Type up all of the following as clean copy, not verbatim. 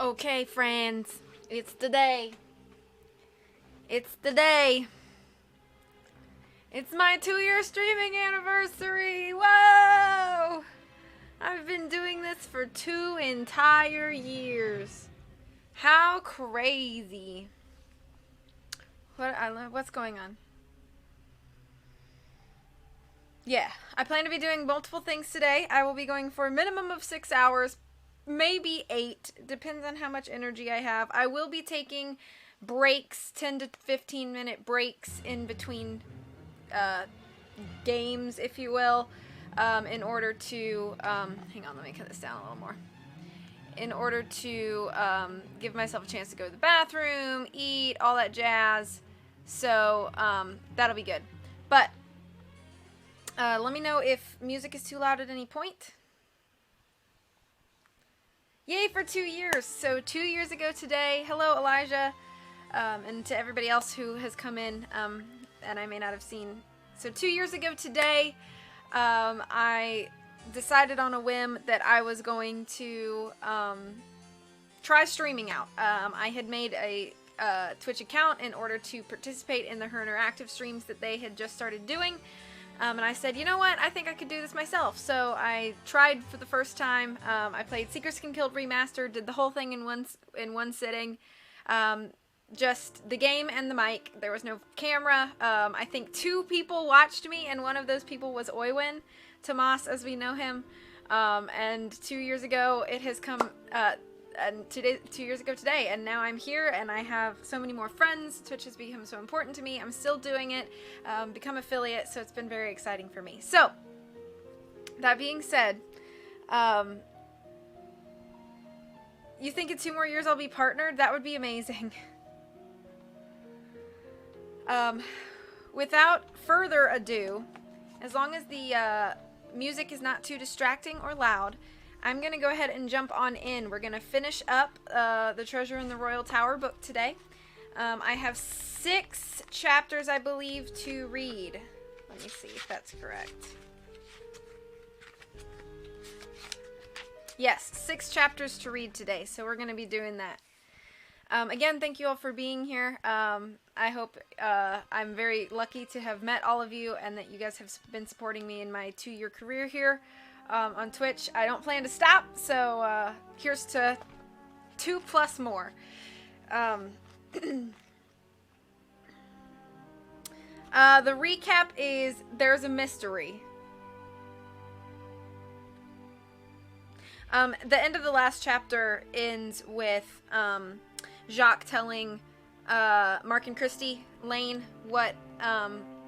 Okay, friends, it's the day. It's the day. It's my 2-year streaming anniversary. Whoa! I've been doing this for 2 entire years. How crazy. What's going on? Yeah, I plan to be doing multiple things today. I will be going for a minimum of 6 hours, maybe 8, depends on how much energy I have. I will be taking breaks, 10 to 15 minute breaks in between games, if you will, in order to, hang on, let me cut this down a little more. In order to give myself a chance to go to the bathroom, eat, all that jazz. So that'll be good. But let me know if music is too loud at any point. Yay for 2 years. So 2 years ago today, hello Elijah, and to everybody else who has come in and I may not have seen. So 2 years ago today, I decided on a whim that I was going to try streaming out. I had made a Twitch account in order to participate in the Her Interactive streams that they had just started doing. And I said, you know what, I think I could do this myself. So I tried for the first time. I played Seeker Skin Killed Remastered, did the whole thing in one sitting. Just the game and the mic. There was no camera. I think 2 people watched me, and one of those people was Oywin, Tomas as we know him. And 2 years ago, it has come... and 2 years ago today, and now I'm here and I have so many more friends. Twitch has become so important to me. I'm still doing it, become affiliate, so it's been very exciting for me. So that being said, you think in 2 more years I'll be partnered? That would be amazing. Without further ado, as long as the music is not too distracting or loud, I'm going to go ahead and jump on in. We're going to finish up the Treasure in the Royal Tower book today. I have 6 chapters, I believe, to read. Let me see if that's correct. Yes, 6 chapters to read today, so we're going to be doing that. Again, thank you all for being here. I hope I'm very lucky to have met all of you and that you guys have been supporting me in my 2-year career here. On Twitch. I don't plan to stop, so here's to 2+ more. The recap is there's a mystery. The end of the last chapter ends with Jacques telling Mark and Christy Lane what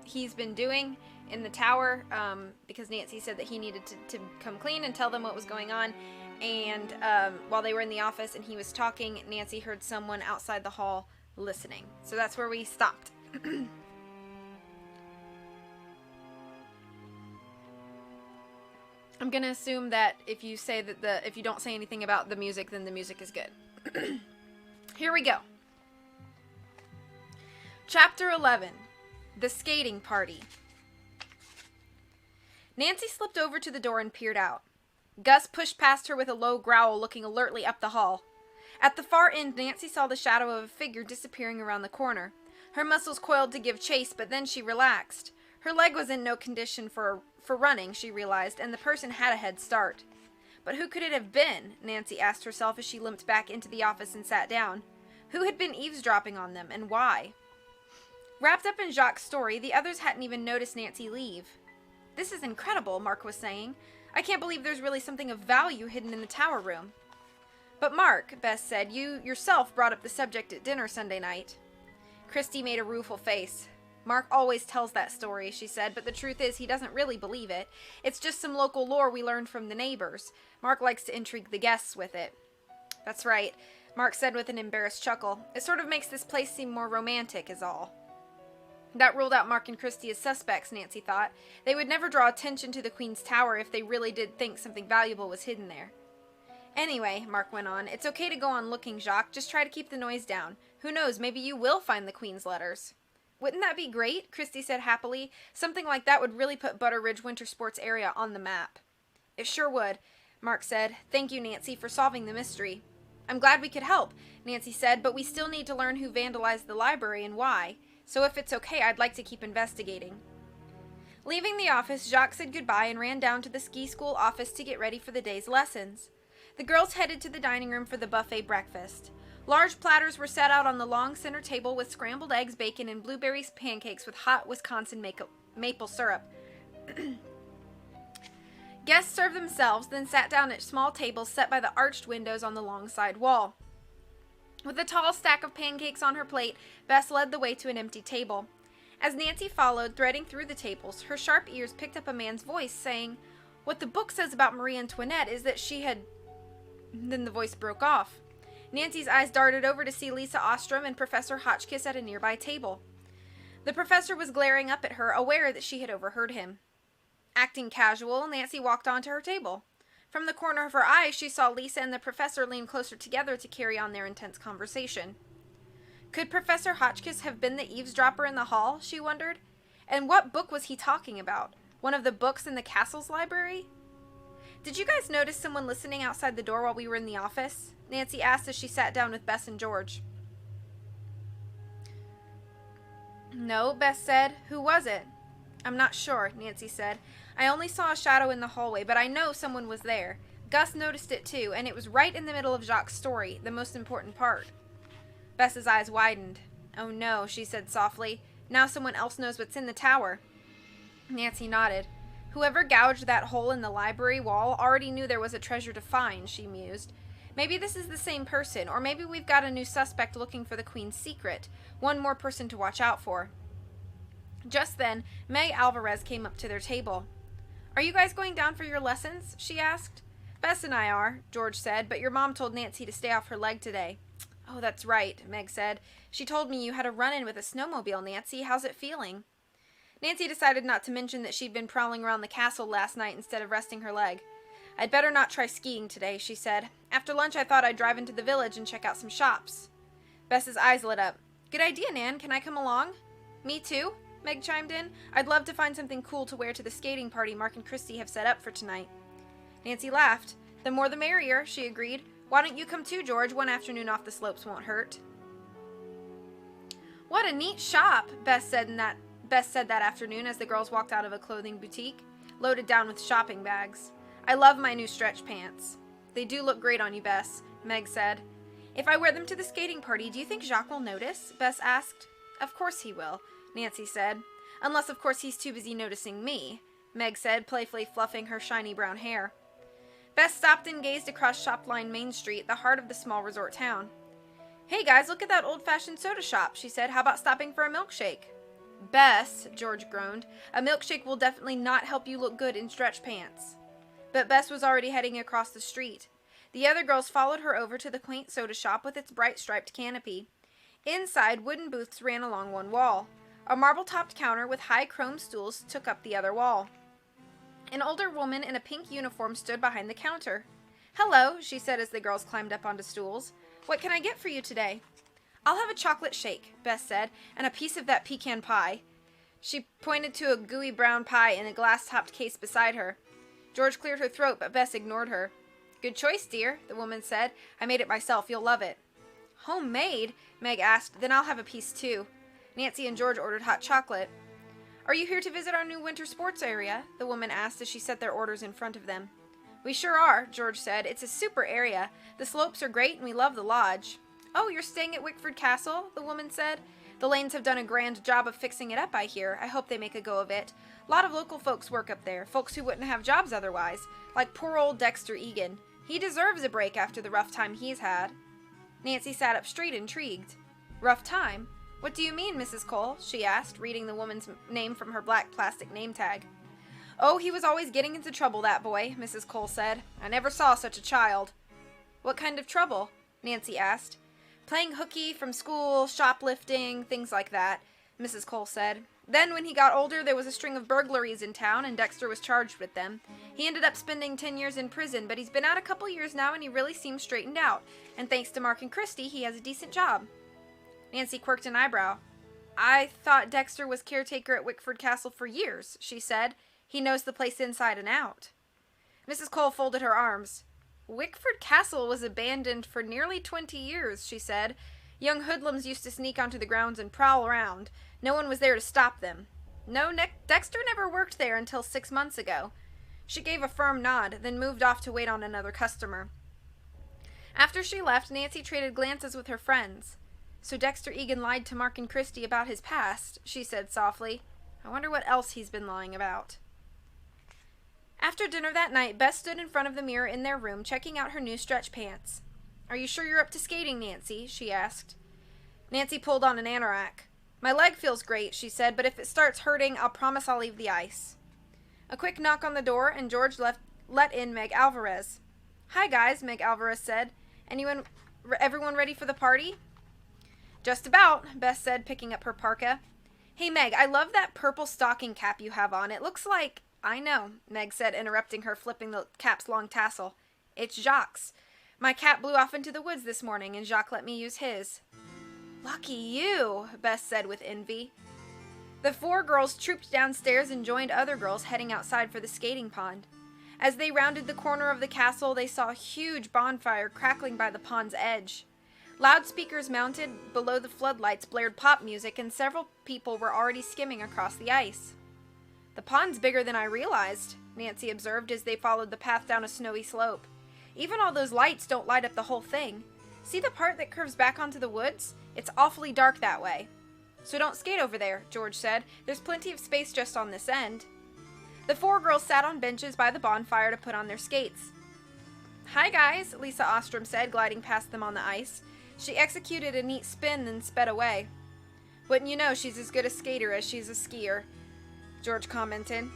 he's been doing in the tower, because Nancy said that he needed to come clean and tell them what was going on. And while they were in the office and he was talking, Nancy heard someone outside the hall listening. So that's where we stopped. I'm gonna assume that if you say that if you don't say anything about the music, then the music is good. Here we go. Chapter 11, The Skating Party. Nancy slipped over to the door and peered out. Gus pushed past her with a low growl, looking alertly up the hall. At the far end, Nancy saw the shadow of a figure disappearing around the corner. Her muscles coiled to give chase, but then she relaxed. Her leg was in no condition for running, she realized, and the person had a head start. But who could it have been? Nancy asked herself as she limped back into the office and sat down. Who had been eavesdropping on them, and why? Wrapped up in Jacques' story, the others hadn't even noticed Nancy leave. This is incredible, Mark was saying. I can't believe there's really something of value hidden in the tower room. But Mark, Bess said, you yourself brought up the subject at dinner Sunday night. Christy made a rueful face. Mark always tells that story, she said, but the truth is he doesn't really believe it. It's just some local lore we learned from the neighbors. Mark likes to intrigue the guests with it. That's right, Mark said with an embarrassed chuckle. It sort of makes this place seem more romantic, is all. That ruled out Mark and Christy as suspects, Nancy thought. They would never draw attention to the Queen's Tower if they really did think something valuable was hidden there. Anyway, Mark went on, it's okay to go on looking, Jacques. Just try to keep the noise down. Who knows, maybe you will find the Queen's letters. Wouldn't that be great? Christy said happily. Something like that would really put Butter Ridge Winter Sports area on the map. It sure would, Mark said. Thank you, Nancy, for solving the mystery. I'm glad we could help, Nancy said, but we still need to learn who vandalized the library and why. So if it's okay, I'd like to keep investigating. Leaving the office, Jacques said goodbye and ran down to the ski school office to get ready for the day's lessons. The girls headed to the dining room for the buffet breakfast. Large platters were set out on the long center table with scrambled eggs, bacon, and blueberry pancakes with hot Wisconsin maple syrup. Guests served themselves, then sat down at small tables set by the arched windows on the long side wall. With a tall stack of pancakes on her plate, Bess led the way to an empty table. As Nancy followed, threading through the tables, her sharp ears picked up a man's voice saying, "What the book says about Marie Antoinette is that she had..." Then the voice broke off. Nancy's eyes darted over to see Lisa Ostrom and Professor Hotchkiss at a nearby table. The professor was glaring up at her, aware that she had overheard him. Acting casual, Nancy walked onto her table. From the corner of her eye, she saw Lisa and the professor lean closer together to carry on their intense conversation. Could Professor Hotchkiss have been the eavesdropper in the hall, she wondered? And what book was he talking about? One of the books in the castle's library? Did you guys notice someone listening outside the door while we were in the office? Nancy asked as she sat down with Bess and George. No, Bess said. Who was it? I'm not sure, Nancy said. I only saw a shadow in the hallway, but I know someone was there. Gus noticed it too, and it was right in the middle of Jacques' story, the most important part. Bess's eyes widened. Oh no, she said softly. Now someone else knows what's in the tower. Nancy nodded. Whoever gouged that hole in the library wall already knew there was a treasure to find, she mused. Maybe this is the same person, or maybe we've got a new suspect looking for the Queen's secret. One more person to watch out for. Just then, May Alvarez came up to their table. Are you guys going down for your lessons? She asked. Bess and I are, George said, but your mom told Nancy to stay off her leg today. Oh, that's right, Meg said. She told me you had a run-in with a snowmobile, Nancy. How's it feeling? Nancy decided not to mention that she'd been prowling around the castle last night instead of resting her leg. I'd better not try skiing today, she said. After lunch I thought I'd drive into the village and check out some shops. Bess's eyes lit up. Good idea, Nan. Can I come along? Me too, Meg chimed in. I'd love to find something cool to wear to the skating party Mark and Christy have set up for tonight. Nancy laughed. The more the merrier, she agreed. Why don't you come too, George? One afternoon off the slopes won't hurt. What a neat shop, Bess said that afternoon as the girls walked out of a clothing boutique, loaded down with shopping bags. I love my new stretch pants. They do look great on you, Bess, Meg said. If I wear them to the skating party, do you think Jacques will notice? Bess asked. Of course he will, Nancy said. Unless, of course, he's too busy noticing me, Meg said, playfully fluffing her shiny brown hair. Bess stopped and gazed across shop-lined Main Street, the heart of the small resort town. Hey guys, look at that old-fashioned soda shop, she said. How about stopping for a milkshake? Bess, George groaned, a milkshake will definitely not help you look good in stretch pants. But Bess was already heading across the street. The other girls followed her over to the quaint soda shop with its bright striped canopy. Inside, wooden booths ran along one wall. A marble-topped counter with high chrome stools took up the other wall. An older woman in a pink uniform stood behind the counter. Hello, she said as the girls climbed up onto stools. What can I get for you today? I'll have a chocolate shake, Bess said, and a piece of that pecan pie. She pointed to a gooey brown pie in a glass-topped case beside her. George cleared her throat, but Bess ignored her. Good choice, dear, the woman said. I made it myself. You'll love it. Homemade? Meg asked. Then I'll have a piece, too. Nancy and George ordered hot chocolate. Are you here to visit our new winter sports area? The woman asked as she set their orders in front of them. We sure are, George said. It's a super area. The slopes are great and we love the lodge. Oh, you're staying at Wickford Castle? The woman said. The Lanes have done a grand job of fixing it up, I hear. I hope they make a go of it. A lot of local folks work up there, folks who wouldn't have jobs otherwise, like poor old Dexter Egan. He deserves a break after the rough time he's had. Nancy sat up straight, intrigued. Rough time? What do you mean, Mrs. Cole? She asked, reading the woman's name from her black plastic name tag. Oh, he was always getting into trouble, that boy, Mrs. Cole said. I never saw such a child. What kind of trouble? Nancy asked. Playing hooky from school, shoplifting, things like that, Mrs. Cole said. Then, when he got older, there was a string of burglaries in town, and Dexter was charged with them. He ended up spending 10 years in prison, but he's been out a couple years now, and he really seems straightened out. And thanks to Mark and Christy, he has a decent job. Nancy quirked an eyebrow. I thought Dexter was caretaker at Wickford Castle for years, she said. He knows the place inside and out. Mrs. Cole folded her arms. Wickford Castle was abandoned for nearly 20 years, she said. Young hoodlums used to sneak onto the grounds and prowl around. No one was there to stop them. No, Dexter never worked there until 6 months ago. She gave a firm nod, then moved off to wait on another customer. After she left, Nancy traded glances with her friends. So Dexter Egan lied to Mark and Christy about his past, she said softly. I wonder what else he's been lying about. After dinner that night, Bess stood in front of the mirror in their room, checking out her new stretch pants. Are you sure you're up to skating, Nancy? She asked. Nancy pulled on an anorak. My leg feels great, she said, but if it starts hurting, I'll promise I'll leave the ice. A quick knock on the door, and George let in Meg Alvarez. Hi, guys, Meg Alvarez said. Everyone ready for the party? Just about, Bess said, picking up her parka. Hey, Meg, I love that purple stocking cap you have on. It looks like... I know, Meg said, interrupting her, flipping the cap's long tassel. It's Jacques. My cap blew off into the woods this morning, and Jacques let me use his. Lucky you, Bess said with envy. The 4 girls trooped downstairs and joined other girls heading outside for the skating pond. As they rounded the corner of the castle, they saw a huge bonfire crackling by the pond's edge. Loudspeakers mounted below the floodlights blared pop music, and several people were already skimming across the ice. The pond's bigger than I realized, Nancy observed as they followed the path down a snowy slope. Even all those lights don't light up the whole thing. See the part that curves back onto the woods? It's awfully dark that way. So don't skate over there, George said. There's plenty of space just on this end. The 4 girls sat on benches by the bonfire to put on their skates. Hi, guys, Lisa Ostrom said, gliding past them on the ice. She executed a neat spin, then sped away. Wouldn't you know she's as good a skater as she's a skier, George commented.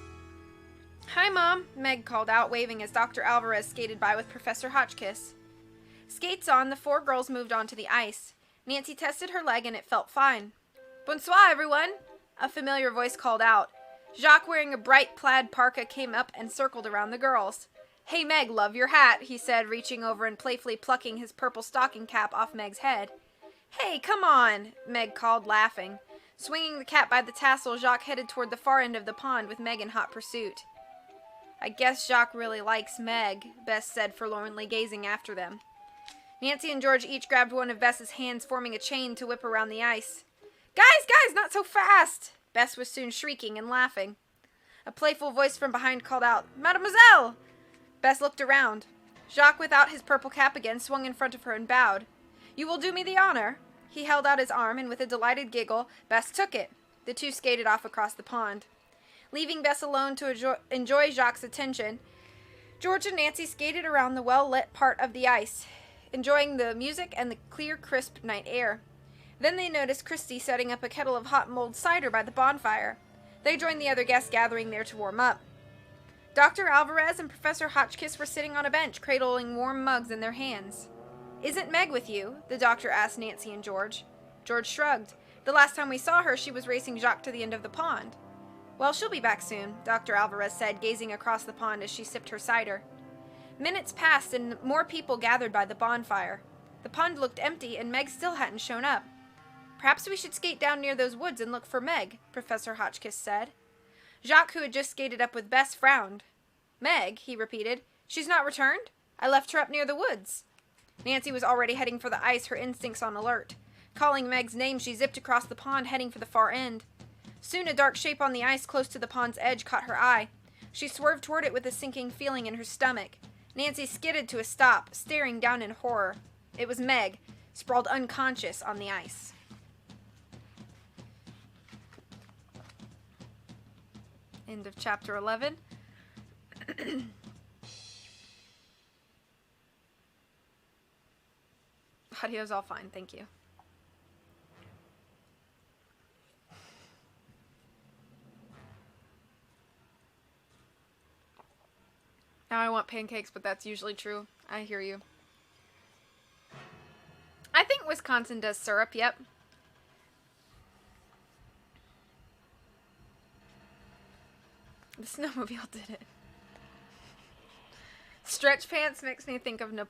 Hi, Mom, Meg called out, waving as Dr. Alvarez skated by with Professor Hotchkiss. Skates on, the 4 girls moved onto the ice. Nancy tested her leg and it felt fine. Bonsoir, everyone, a familiar voice called out. Jacques, wearing a bright plaid parka, came up and circled around the girls. Hey, Meg, love your hat, he said, reaching over and playfully plucking his purple stocking cap off Meg's head. Hey, come on, Meg called, laughing. Swinging the cap by the tassel, Jacques headed toward the far end of the pond with Meg in hot pursuit. I guess Jacques really likes Meg, Bess said, forlornly gazing after them. Nancy and George each grabbed one of Bess's hands, forming a chain to whip around the ice. Guys, not so fast! Bess was soon shrieking and laughing. A playful voice from behind called out, Mademoiselle! Bess looked around. Jacques, without his purple cap again, swung in front of her and bowed. You will do me the honor. He held out his arm, and with a delighted giggle, Bess took it. The 2 skated off across the pond. Leaving Bess alone to enjoy Jacques' attention, George and Nancy skated around the well-lit part of the ice, enjoying the music and the clear, crisp night air. Then they noticed Christy setting up a kettle of hot mulled cider by the bonfire. They joined the other guests gathering there to warm up. Dr. Alvarez and Professor Hotchkiss were sitting on a bench, cradling warm mugs in their hands. Isn't Meg with you? The doctor asked Nancy and George. George shrugged. The last time we saw her, she was racing Jacques to the end of the pond. Well, she'll be back soon, Dr. Alvarez said, gazing across the pond as she sipped her cider. Minutes passed, and more people gathered by the bonfire. The pond looked empty, and Meg still hadn't shown up. Perhaps we should skate down near those woods and look for Meg, Professor Hotchkiss said. Jacques, who had just skated up with Bess, frowned. Meg, he repeated. She's not returned? I left her up near the woods. Nancy was already heading for the ice, her instincts on alert. Calling Meg's name, she zipped across the pond, heading for the far end. Soon a dark shape on the ice close to the pond's edge caught her eye. She swerved toward it with a sinking feeling in her stomach. Nancy skidded to a stop, staring down in horror. It was Meg, sprawled unconscious on the ice. End of chapter 11. Audio's all fine, thank you. Now I want pancakes, but that's usually true. I hear you. I think Wisconsin does syrup, yep. The snowmobile did it. Stretch pants makes me think of not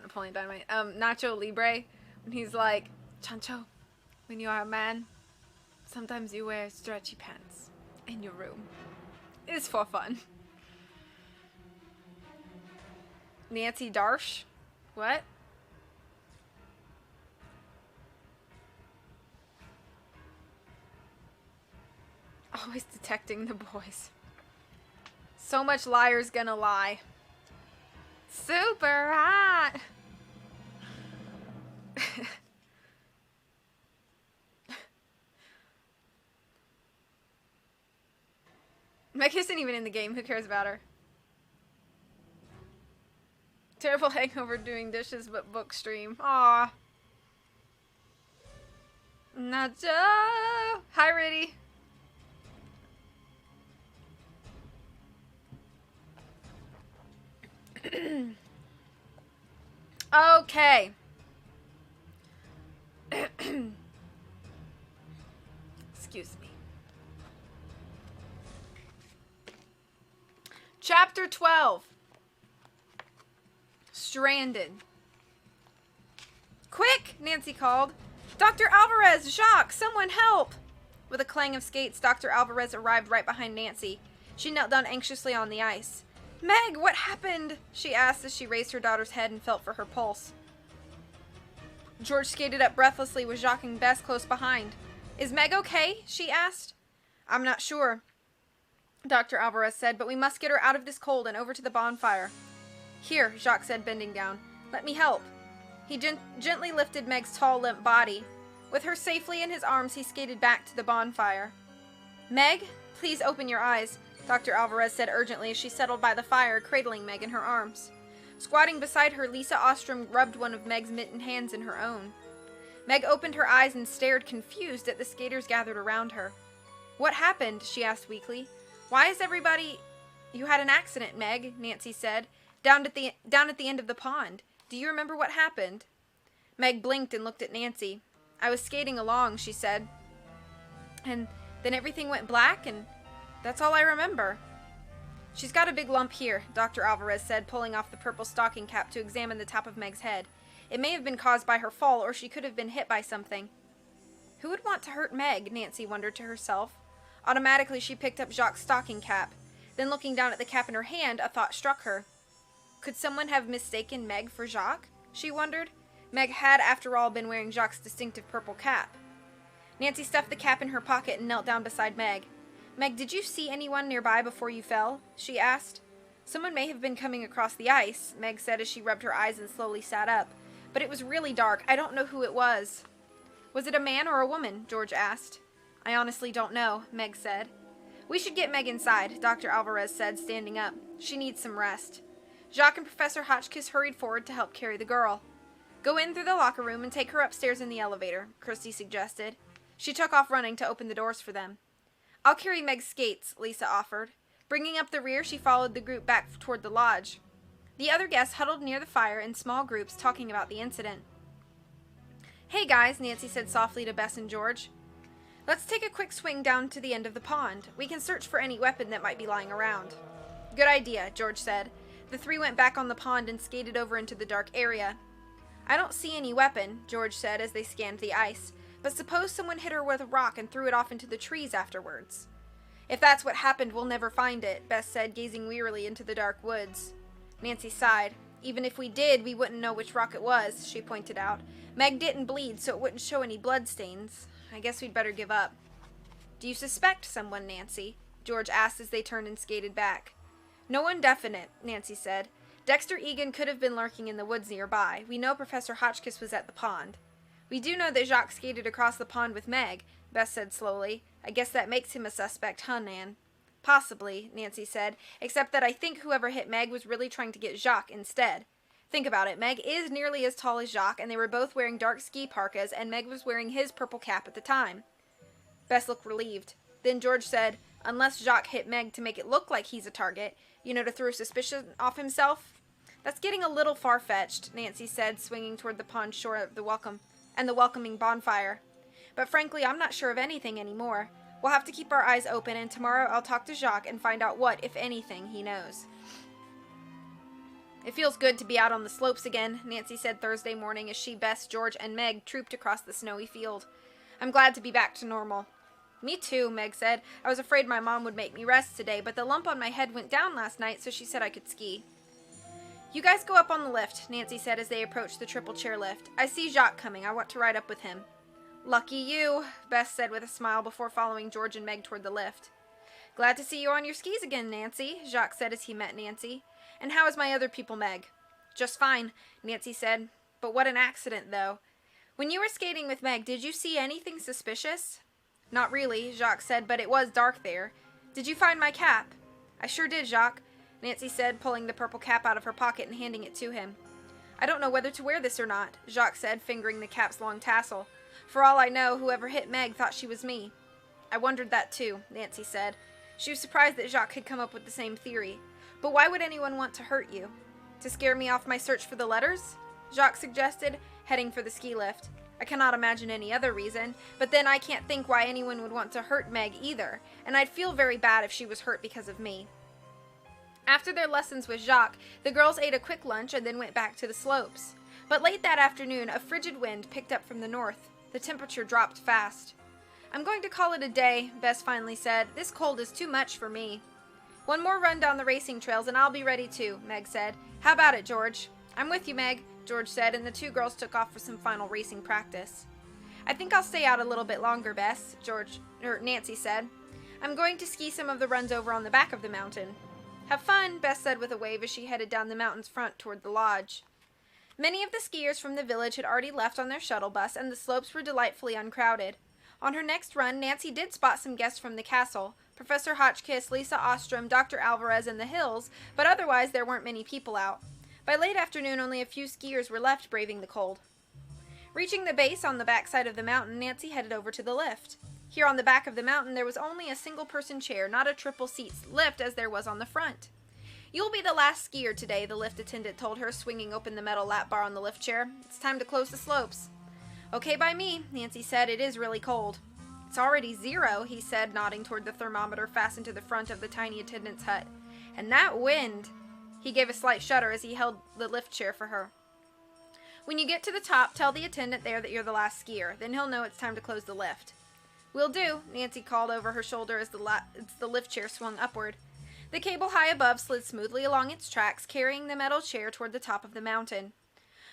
Napoleon Dynamite, Nacho Libre, when he's like, Chancho, when you are a man, sometimes you wear stretchy pants in your room. It's for fun. Nancy Darsh? What? Always detecting the boys. So much liar's gonna lie. Super hot! Meg isn't even in the game. Who cares about her? Terrible hangover doing dishes, but book stream. Aw. Nacho! Hi, Riddy. Okay. Excuse me. Chapter 12. Stranded. Quick! Nancy called. Dr. Alvarez! Jacques! Someone help! With a clang of skates, Dr. Alvarez arrived right behind Nancy. She knelt down anxiously on the ice. Meg, what happened? She asked as she raised her daughter's head and felt for her pulse. George skated up breathlessly with Jacques and Bess close behind. Is Meg okay? She asked. I'm not sure, Dr. Alvarez said, but we must get her out of this cold and over to the bonfire. Here, Jacques said, bending down. Let me help. He gently lifted Meg's tall, limp body. With her safely in his arms, he skated back to the bonfire. Meg, please open your eyes, Dr. Alvarez said urgently as she settled by the fire, cradling Meg in her arms. Squatting beside her, Lisa Ostrom rubbed one of Meg's mittened hands in her own. Meg opened her eyes and stared confused at the skaters gathered around her. What happened? She asked weakly. Why is everybody... You had an accident, Meg, Nancy said, down at the end of the pond. Do you remember what happened? Meg blinked and looked at Nancy. I was skating along, she said. And then everything went black, and that's all I remember. She's got a big lump here, Dr. Alvarez said, pulling off the purple stocking cap to examine the top of Meg's head. It may have been caused by her fall, or she could have been hit by something. Who would want to hurt Meg? Nancy wondered to herself. Automatically, she picked up Jacques' stocking cap. Then, looking down at the cap in her hand, a thought struck her. Could someone have mistaken Meg for Jacques? She wondered. Meg had, after all, been wearing Jacques' distinctive purple cap. Nancy stuffed the cap in her pocket and knelt down beside Meg. Meg, did you see anyone nearby before you fell? She asked. Someone may have been coming across the ice, Meg said as she rubbed her eyes and slowly sat up. But it was really dark. I don't know who it was. Was it a man or a woman? George asked. I honestly don't know, Meg said. We should get Meg inside, Dr. Alvarez said, standing up. She needs some rest. Jacques and Professor Hotchkiss hurried forward to help carry the girl. Go in through the locker room and take her upstairs in the elevator, Christy suggested. She took off running to open the doors for them. I'll carry Meg's skates, Lisa offered. Bringing up the rear, she followed the group back toward the lodge. The other guests huddled near the fire in small groups talking about the incident. Hey guys, Nancy said softly to Bess and George. Let's take a quick swing down to the end of the pond. We can search for any weapon that might be lying around. Good idea, George said. The three went back on the pond and skated over into the dark area. I don't see any weapon, George said as they scanned the ice, but suppose someone hit her with a rock and threw it off into the trees afterwards. If that's what happened, we'll never find it, Bess said, gazing wearily into the dark woods. Nancy sighed. Even if we did, we wouldn't know which rock it was, she pointed out. Meg didn't bleed, so it wouldn't show any bloodstains. I guess we'd better give up. Do you suspect someone, Nancy? George asked as they turned and skated back. No one definite, Nancy said. Dexter Egan could have been lurking in the woods nearby. We know Professor Hotchkiss was at the pond. We do know that Jacques skated across the pond with Meg, Bess said slowly. I guess that makes him a suspect, huh, Nan? Possibly, Nancy said, except that I think whoever hit Meg was really trying to get Jacques instead. Think about it. Meg is nearly as tall as Jacques, and they were both wearing dark ski parkas, and Meg was wearing his purple cap at the time. Bess looked relieved. Then George said, unless Jacques hit Meg to make it look like he's a target, to throw suspicion off himself. That's getting a little far-fetched, Nancy said, swinging toward the pond shore of the welcoming bonfire. But frankly, I'm not sure of anything anymore. We'll have to keep our eyes open, and tomorrow I'll talk to Jacques and find out what, if anything, he knows. It feels good to be out on the slopes again, Nancy said Thursday morning as she, Bess, George, and Meg trooped across the snowy field. I'm glad to be back to normal. Me too, Meg said. I was afraid my mom would make me rest today, but the lump on my head went down last night, so she said I could ski. You guys go up on the lift, Nancy said as they approached the triple chair lift. I see Jacques coming. I want to ride up with him. Lucky you, Bess said with a smile before following George and Meg toward the lift. Glad to see you on your skis again, Nancy, Jacques said as he met Nancy. And how is my other people, Meg? Just fine, Nancy said. But what an accident, though. When you were skating with Meg, did you see anything suspicious? Not really, Jacques said, but it was dark there. Did you find my cap? I sure did, Jacques, Nancy said, pulling the purple cap out of her pocket and handing it to him. I don't know whether to wear this or not, Jacques said, fingering the cap's long tassel. For all I know, whoever hit Meg thought she was me. I wondered that too, Nancy said. She was surprised that Jacques had come up with the same theory. But why would anyone want to hurt you? To scare me off my search for the letters? Jacques suggested, heading for the ski lift. I cannot imagine any other reason, but then I can't think why anyone would want to hurt Meg either, and I'd feel very bad if she was hurt because of me. After their lessons with Jacques, the girls ate a quick lunch and then went back to the slopes. But late that afternoon, a frigid wind picked up from the north. The temperature dropped fast. I'm going to call it a day, Bess finally said. This cold is too much for me. One more run down the racing trails and I'll be ready too, Meg said. How about it, George? I'm with you, Meg, George said, and the two girls took off for some final racing practice. I think I'll stay out a little bit longer, Bess, Nancy said. I'm going to ski some of the runs over on the back of the mountain. Have fun, Bess said with a wave as she headed down the mountain's front toward the lodge. Many of the skiers from the village had already left on their shuttle bus, and the slopes were delightfully uncrowded. On her next run, Nancy did spot some guests from the castle, Professor Hotchkiss, Lisa Ostrom, Dr. Alvarez, and the Hills, but otherwise there weren't many people out. By late afternoon, only a few skiers were left braving the cold. Reaching the base on the back side of the mountain, Nancy headed over to the lift. Here on the back of the mountain, there was only a single-person chair, not a triple-seat lift as there was on the front. You'll be the last skier today, the lift attendant told her, swinging open the metal lap bar on the lift chair. It's time to close the slopes. Okay by me, Nancy said. It is really cold. It's already 0, he said, nodding toward the thermometer fastened to the front of the tiny attendant's hut. And that wind! He gave a slight shudder as he held the lift chair for her. When you get to the top, tell the attendant there that you're the last skier. Then he'll know it's time to close the lift. Will do, Nancy called over her shoulder as the lift chair swung upward. The cable high above slid smoothly along its tracks, carrying the metal chair toward the top of the mountain.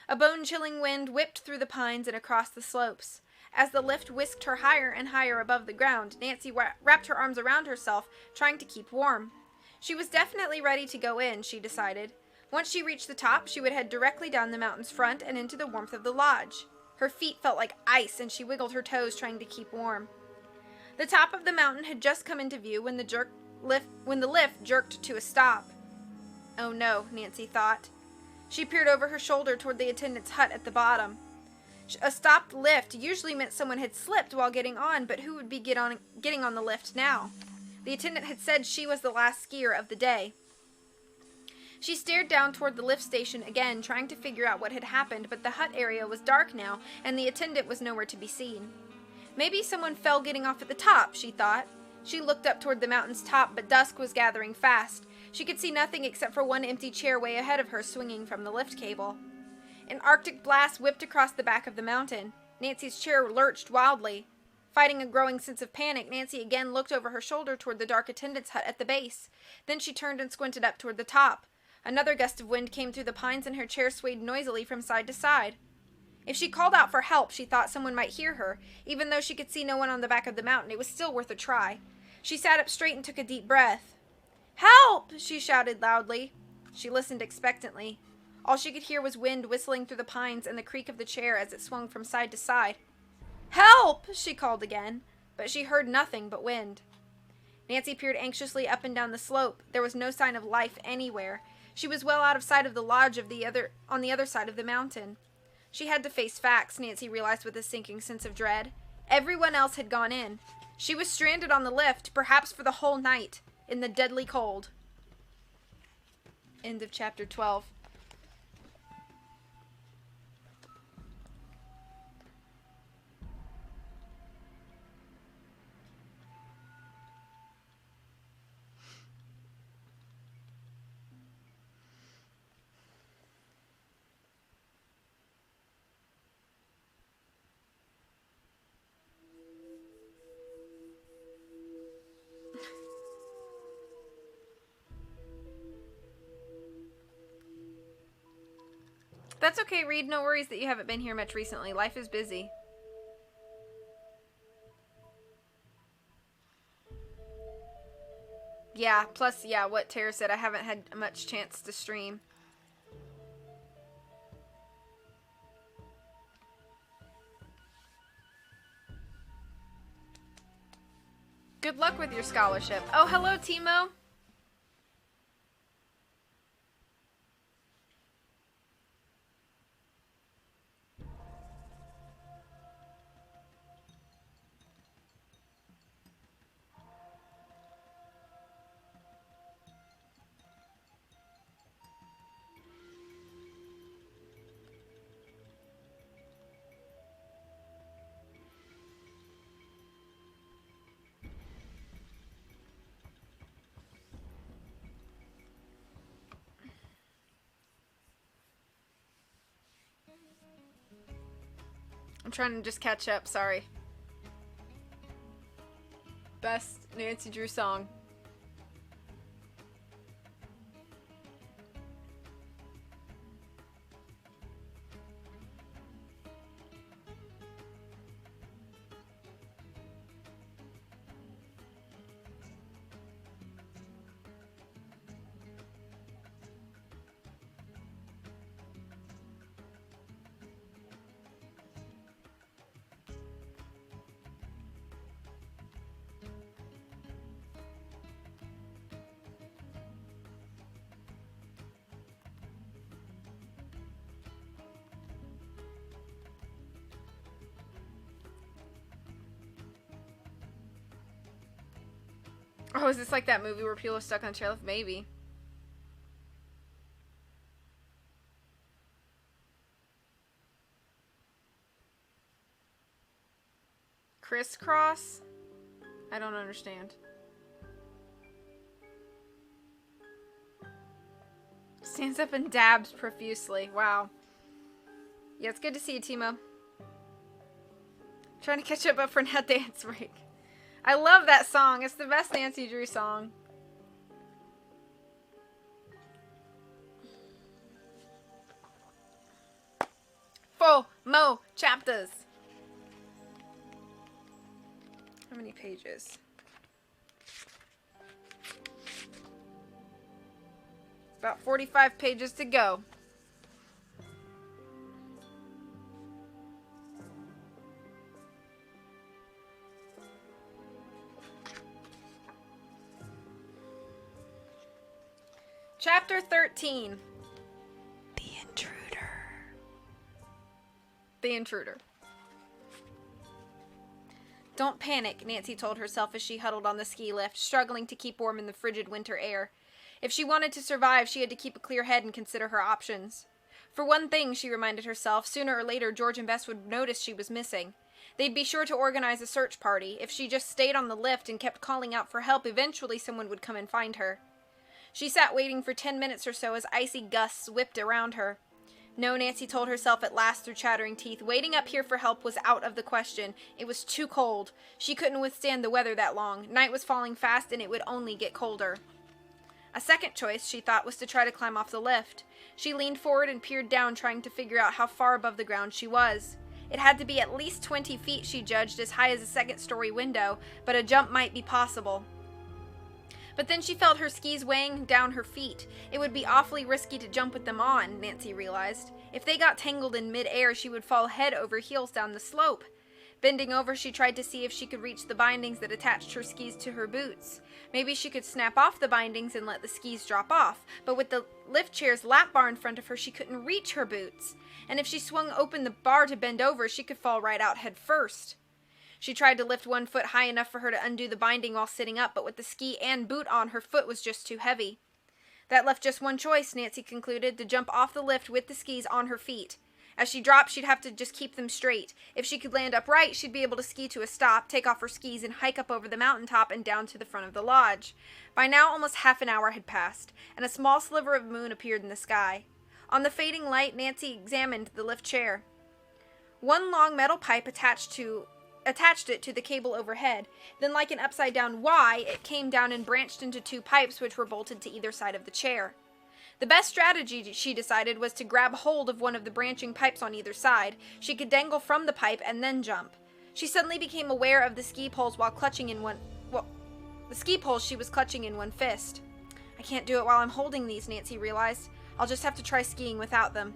A bone-chilling wind whipped through the pines and across the slopes. As the lift whisked her higher and higher above the ground, Nancy wrapped her arms around herself, trying to keep warm. She was definitely ready to go in, she decided. Once she reached the top, she would head directly down the mountain's front and into the warmth of the lodge. Her feet felt like ice, and she wiggled her toes trying to keep warm. The top of the mountain had just come into view when the lift jerked to a stop. Oh no, Nancy thought. She peered over her shoulder toward the attendant's hut at the bottom. A stopped lift usually meant someone had slipped while getting on, but who would be getting on the lift now? The attendant had said she was the last skier of the day. She stared down toward the lift station again, trying to figure out what had happened, but the hut area was dark now, and the attendant was nowhere to be seen. Maybe someone fell getting off at the top, she thought. She looked up toward the mountain's top, but dusk was gathering fast. She could see nothing except for one empty chair way ahead of her swinging from the lift cable. An Arctic blast whipped across the back of the mountain. Nancy's chair lurched wildly. Fighting a growing sense of panic, Nancy again looked over her shoulder toward the dark attendant's hut at the base. Then she turned and squinted up toward the top. Another gust of wind came through the pines and her chair swayed noisily from side to side. If she called out for help, she thought someone might hear her. Even though she could see no one on the back of the mountain, it was still worth a try. She sat up straight and took a deep breath. "Help!" she shouted loudly. She listened expectantly. All she could hear was wind whistling through the pines and the creak of the chair as it swung from side to side. "Help!" she called again, but she heard nothing but wind. Nancy peered anxiously up and down the slope. There was no sign of life anywhere. She was well out of sight of the lodge on the other side of the mountain. She had to face facts, Nancy realized with a sinking sense of dread. Everyone else had gone in. She was stranded on the lift, perhaps for the whole night, in the deadly cold. End of chapter 12. That's okay, Reed. No worries that you haven't been here much recently. Life is busy. Yeah, plus, yeah, what Tara said, I haven't had much chance to stream. Good luck with your scholarship. Oh, hello, Timo. I'm trying to just catch up, sorry. Best Nancy Drew song. Oh, is this like that movie where people are stuck on the chairlift? Maybe. Crisscross? I don't understand. Stands up and dabs profusely. Wow. Yeah, it's good to see you, Timo. Trying to catch up for now dance break. I love that song. It's the best Nancy Drew song. Full mo chapters. How many pages? About 45 pages to go. Chapter 13. The Intruder. The Intruder. Don't panic, Nancy told herself as she huddled on the ski lift, struggling to keep warm in the frigid winter air. If she wanted to survive, she had to keep a clear head and consider her options. For one thing, she reminded herself, sooner or later George and Bess would notice she was missing. They'd be sure to organize a search party. If she just stayed on the lift and kept calling out for help, eventually someone would come and find her. She sat waiting for 10 minutes or so as icy gusts whipped around her. No, Nancy told herself at last through chattering teeth, waiting up here for help was out of the question. It was too cold. She couldn't withstand the weather that long. Night was falling fast and it would only get colder. A second choice, she thought, was to try to climb off the lift. She leaned forward and peered down, trying to figure out how far above the ground she was. It had to be at least 20 feet, she judged, as high as a second-story window, but a jump might be possible. But then she felt her skis weighing down her feet. It would be awfully risky to jump with them on, Nancy realized. If they got tangled in mid-air, she would fall head over heels down the slope. Bending over, she tried to see if she could reach the bindings that attached her skis to her boots. Maybe she could snap off the bindings and let the skis drop off, but with the lift chair's lap bar in front of her, she couldn't reach her boots. And if she swung open the bar to bend over, she could fall right out head first. She tried to lift one foot high enough for her to undo the binding while sitting up, but with the ski and boot on, her foot was just too heavy. That left just one choice, Nancy concluded, to jump off the lift with the skis on her feet. As she dropped, she'd have to just keep them straight. If she could land upright, she'd be able to ski to a stop, take off her skis, and hike up over the mountaintop and down to the front of the lodge. By now, almost half an hour had passed, and a small sliver of moon appeared in the sky. On the fading light, Nancy examined the lift chair. One long metal pipe attached it to the cable overhead. Then, like an upside-down Y, it came down and branched into two pipes which were bolted to either side of the chair. The best strategy, she decided, was to grab hold of one of the branching pipes on either side. She could dangle from the pipe and then jump. She suddenly became aware of the ski poles while clutching in one... the ski poles she was clutching in one fist. I can't do it while I'm holding these, Nancy realized. I'll just have to try skiing without them.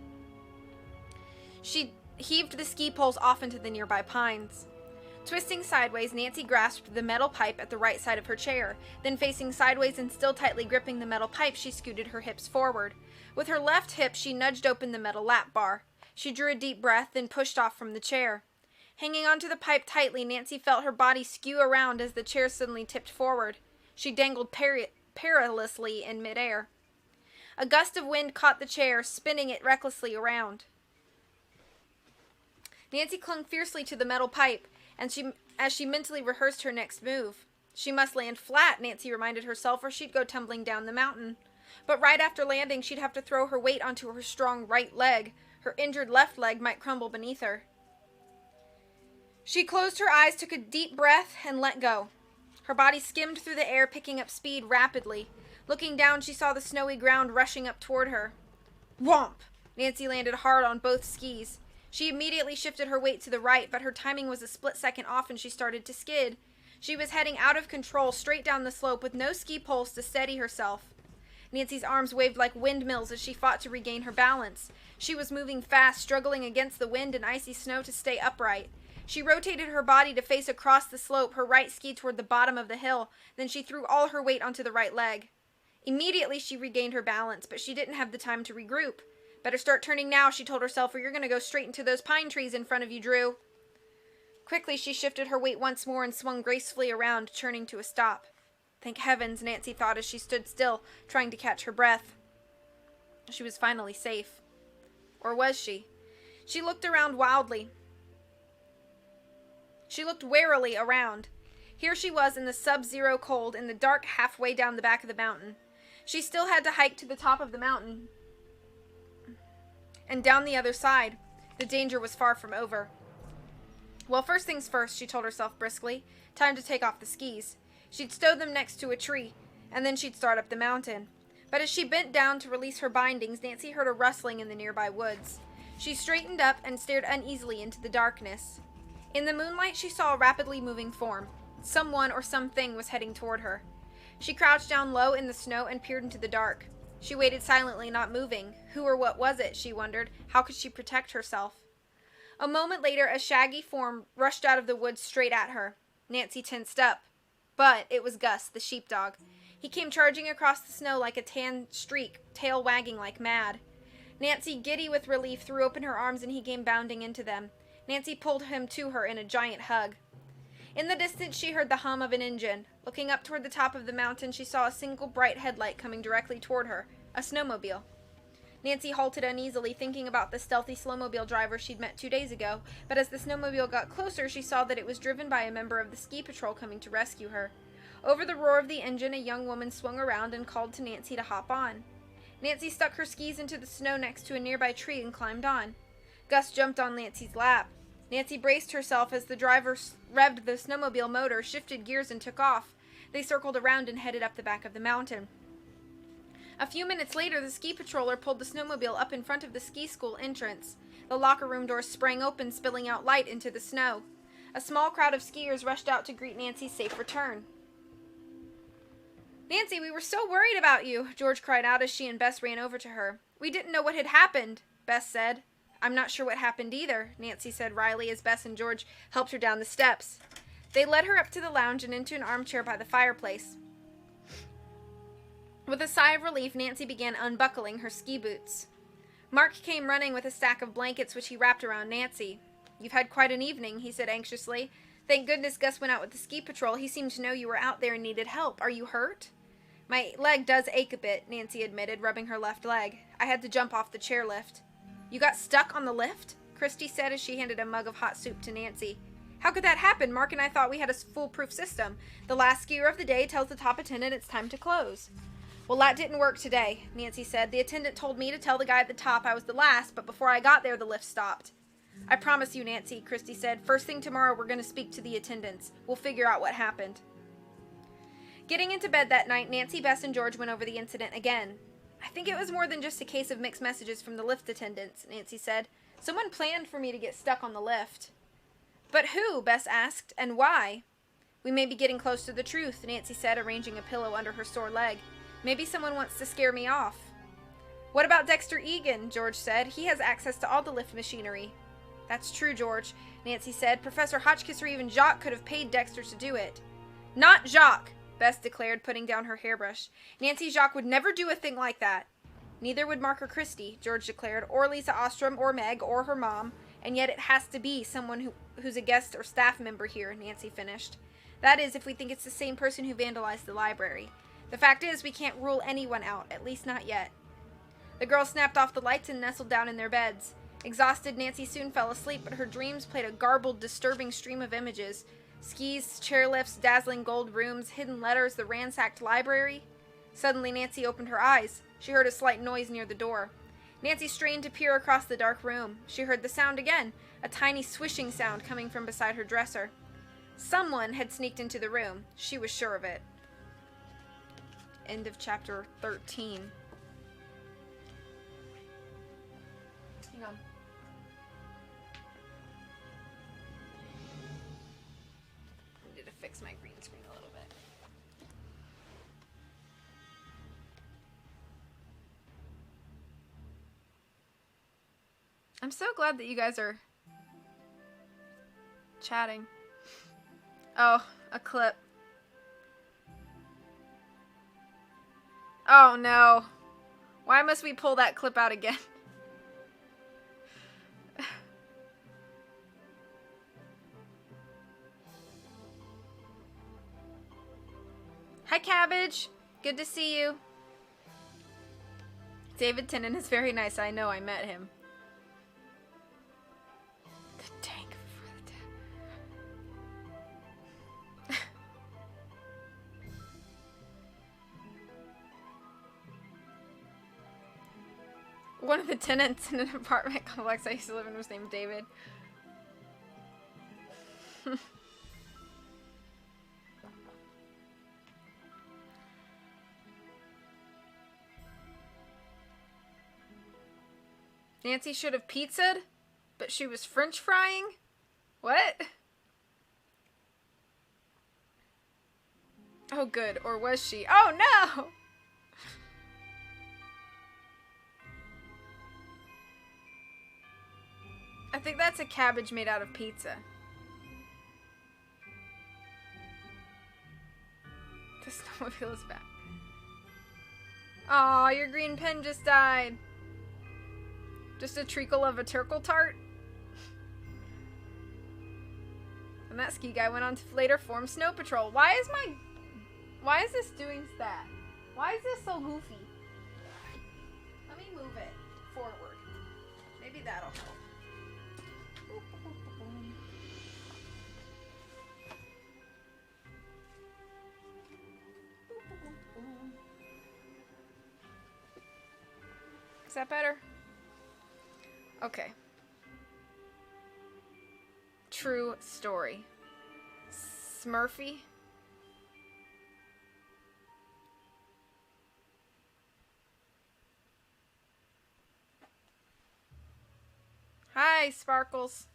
She heaved the ski poles off into the nearby pines. Twisting sideways, Nancy grasped the metal pipe at the right side of her chair. Then, facing sideways and still tightly gripping the metal pipe, she scooted her hips forward. With her left hip, she nudged open the metal lap bar. She drew a deep breath, then pushed off from the chair. Hanging onto the pipe tightly, Nancy felt her body skew around as the chair suddenly tipped forward. She dangled perilously in midair. A gust of wind caught the chair, spinning it recklessly around. Nancy clung fiercely to the metal pipe, and as she mentally rehearsed her next move. She must land flat, Nancy reminded herself, or she'd go tumbling down the mountain. But right after landing, she'd have to throw her weight onto her strong right leg. Her injured left leg might crumble beneath her. She closed her eyes, took a deep breath, and let go. Her body skimmed through the air, picking up speed rapidly. Looking down, she saw the snowy ground rushing up toward her. Whomp! Nancy landed hard on both skis. She immediately shifted her weight to the right, but her timing was a split second off and she started to skid. She was heading out of control, straight down the slope with no ski poles to steady herself. Nancy's arms waved like windmills as she fought to regain her balance. She was moving fast, struggling against the wind and icy snow to stay upright. She rotated her body to face across the slope, her right ski toward the bottom of the hill. Then she threw all her weight onto the right leg. Immediately she regained her balance, but she didn't have the time to regroup. Better start turning now, she told herself, or you're going to go straight into those pine trees in front of you, Drew. Quickly, she shifted her weight once more and swung gracefully around, turning to a stop. Thank heavens, Nancy thought as she stood still, trying to catch her breath. She was finally safe. Or was she? She looked around wildly. She looked warily around. Here she was in the sub-zero cold, in the dark halfway down the back of the mountain. She still had to hike to the top of the mountain and down the other side. The danger was far from over. Well, first things first, she told herself briskly. Time to take off the skis. She'd stow them next to a tree, and then she'd start up the mountain. But as she bent down to release her bindings, Nancy heard a rustling in the nearby woods. She straightened up and stared uneasily into the darkness. In the moonlight, she saw a rapidly moving form. Someone or something was heading toward her. She crouched down low in the snow and peered into the dark. She waited silently, not moving. Who or what was it, she wondered. How could she protect herself? A moment later, a shaggy form rushed out of the woods straight at her. Nancy tensed up. But it was Gus, the sheepdog. He came charging across the snow like a tan streak, tail wagging like mad. Nancy, giddy with relief, threw open her arms and he came bounding into them. Nancy pulled him to her in a giant hug. In the distance, she heard the hum of an engine. Looking up toward the top of the mountain, she saw a single bright headlight coming directly toward her. A snowmobile. Nancy halted uneasily, thinking about the stealthy snowmobile driver she'd met 2 days ago, but as the snowmobile got closer, she saw that it was driven by a member of the ski patrol coming to rescue her. Over the roar of the engine, a young woman swung around and called to Nancy to hop on. Nancy stuck her skis into the snow next to a nearby tree and climbed on. Gus jumped on Nancy's lap. Nancy braced herself as the driver revved the snowmobile motor, shifted gears, and took off. They circled around and headed up the back of the mountain. A few minutes later, the ski patroller pulled the snowmobile up in front of the ski school entrance. The locker room doors sprang open, spilling out light into the snow. A small crowd of skiers rushed out to greet Nancy's safe return. "Nancy, we were so worried about you," George cried out as she and Bess ran over to her. "We didn't know what had happened," Bess said. "I'm not sure what happened either," Nancy said wryly as Bess and George helped her down the steps. They led her up to the lounge and into an armchair by the fireplace. With a sigh of relief, Nancy began unbuckling her ski boots. Mark came running with a stack of blankets which he wrapped around Nancy. "You've had quite an evening," he said anxiously. "Thank goodness Gus went out with the ski patrol. He seemed to know you were out there and needed help. Are you hurt?" "My leg does ache a bit," Nancy admitted, rubbing her left leg. "I had to jump off the chairlift." "You got stuck on the lift?" Christy said as she handed a mug of hot soup to Nancy. "How could that happen? Mark and I thought we had a foolproof system. The last skier of the day tells the top attendant it's time to close." "Well, that didn't work today," Nancy said. "The attendant told me to tell the guy at the top I was the last, but before I got there, the lift stopped." "I promise you, Nancy," Christy said. "First thing tomorrow, we're going to speak to the attendants. We'll figure out what happened." Getting into bed that night, Nancy, Bess, and George went over the incident again. I think it was more than just a case of mixed messages from the lift attendants, Nancy said. Someone planned for me to get stuck on the lift. But who? Bess asked, and why? We may be getting close to the truth, Nancy said, arranging a pillow under her sore leg. Maybe someone wants to scare me off. What about Dexter Egan? George said. He has access to all the lift machinery. That's true, George, Nancy said. Professor Hotchkiss or even Jacques could have paid Dexter to do it. Not Jacques, Bess declared, putting down her hairbrush. Nancy Jacques would never do a thing like that. Neither would Mark or Christy, George declared, or Lisa Ostrom, or Meg, or her mom, and yet it has to be someone who's a guest or staff member here, Nancy finished. That is, if we think it's the same person who vandalized the library. The fact is, we can't rule anyone out, at least not yet. The girls snapped off the lights and nestled down in their beds. Exhausted, Nancy soon fell asleep, but her dreams played a garbled, disturbing stream of images. Skis, chairlifts, dazzling gold rooms, hidden letters, the ransacked library. Suddenly, Nancy opened her eyes. She heard a slight noise near the door. Nancy strained to peer across the dark room. She heard the sound again, a tiny swishing sound coming from beside her dresser. Someone had sneaked into the room. She was sure of it. End of chapter 13. Hang on. I need to fix my green screen a little bit. I'm so glad that you guys are chatting. Oh, a clip. Oh no. Why must we pull that clip out again? Hi, Cabbage. Good to see you. David Tennant is very nice. I know, I met him. The tank for the dead. One of the tenants in an apartment complex I used to live in was named David. Nancy should have pizzaed, but she was French frying? What? Oh, good. Or was she? Oh, no! I think that's a cabbage made out of pizza. The snowmobile is back. Aw, your green pen just died. Just a treacle of a turkle tart? And that ski guy went on to later form Snow Patrol. Why is this doing that? Why is this so goofy? Let me move it forward. Maybe that'll help. Is that better? Okay. True story. Smurfy? Hi, Sparkles.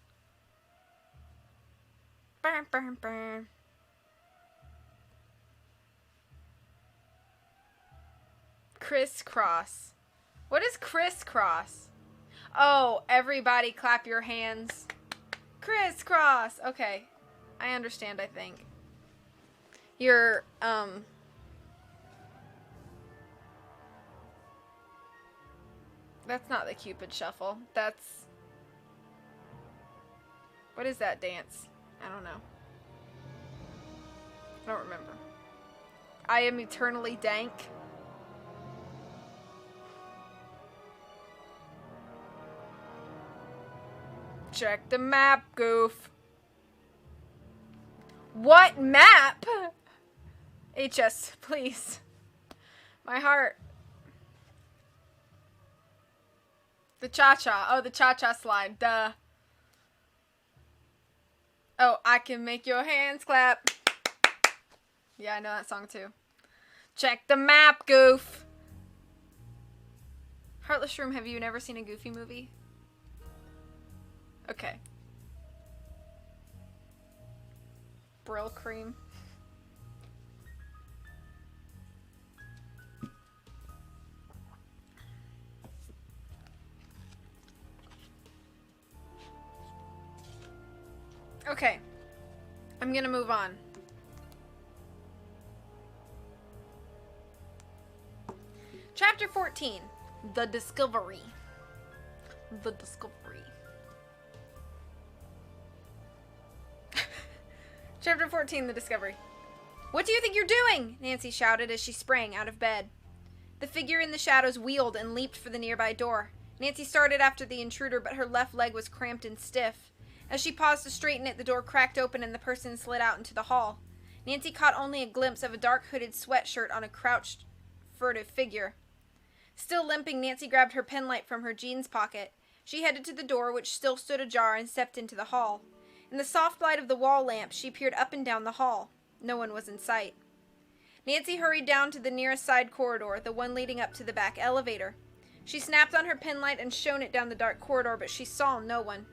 Burn, burn, burn. Crisscross. What is crisscross? Oh, everybody clap your hands. Crisscross. Okay. I understand, I think. You're, that's not the Cupid Shuffle. That's... What is that dance? I don't know. I don't remember. I am eternally dank. Check the map, goof. What map? HS, please. My heart. The cha-cha. Oh, the cha-cha slide. Duh. Oh, I can make your hands clap. Yeah, I know that song too. Check the map, goof. Heartless Room, have you never seen a Goofy movie? Okay. Brill cream. Okay. I'm gonna move on. Chapter 14. The Discovery. The Discovery. Chapter 14, The Discovery. What do you think you're doing? Nancy shouted as she sprang out of bed. The figure in the shadows wheeled and leaped for the nearby door. Nancy started after the intruder, but her left leg was cramped and stiff. As she paused to straighten it, the door cracked open and the person slid out into the hall. Nancy caught only a glimpse of a dark hooded sweatshirt on a crouched, furtive figure. Still limping, Nancy grabbed her penlight from her jeans pocket. She headed to the door, which still stood ajar, and stepped into the hall. In the soft light of the wall lamp, she peered up and down the hall. No one was in sight. Nancy hurried down to the nearest side corridor, the one leading up to the back elevator. She snapped on her penlight and shone it down the dark corridor, but she saw no one.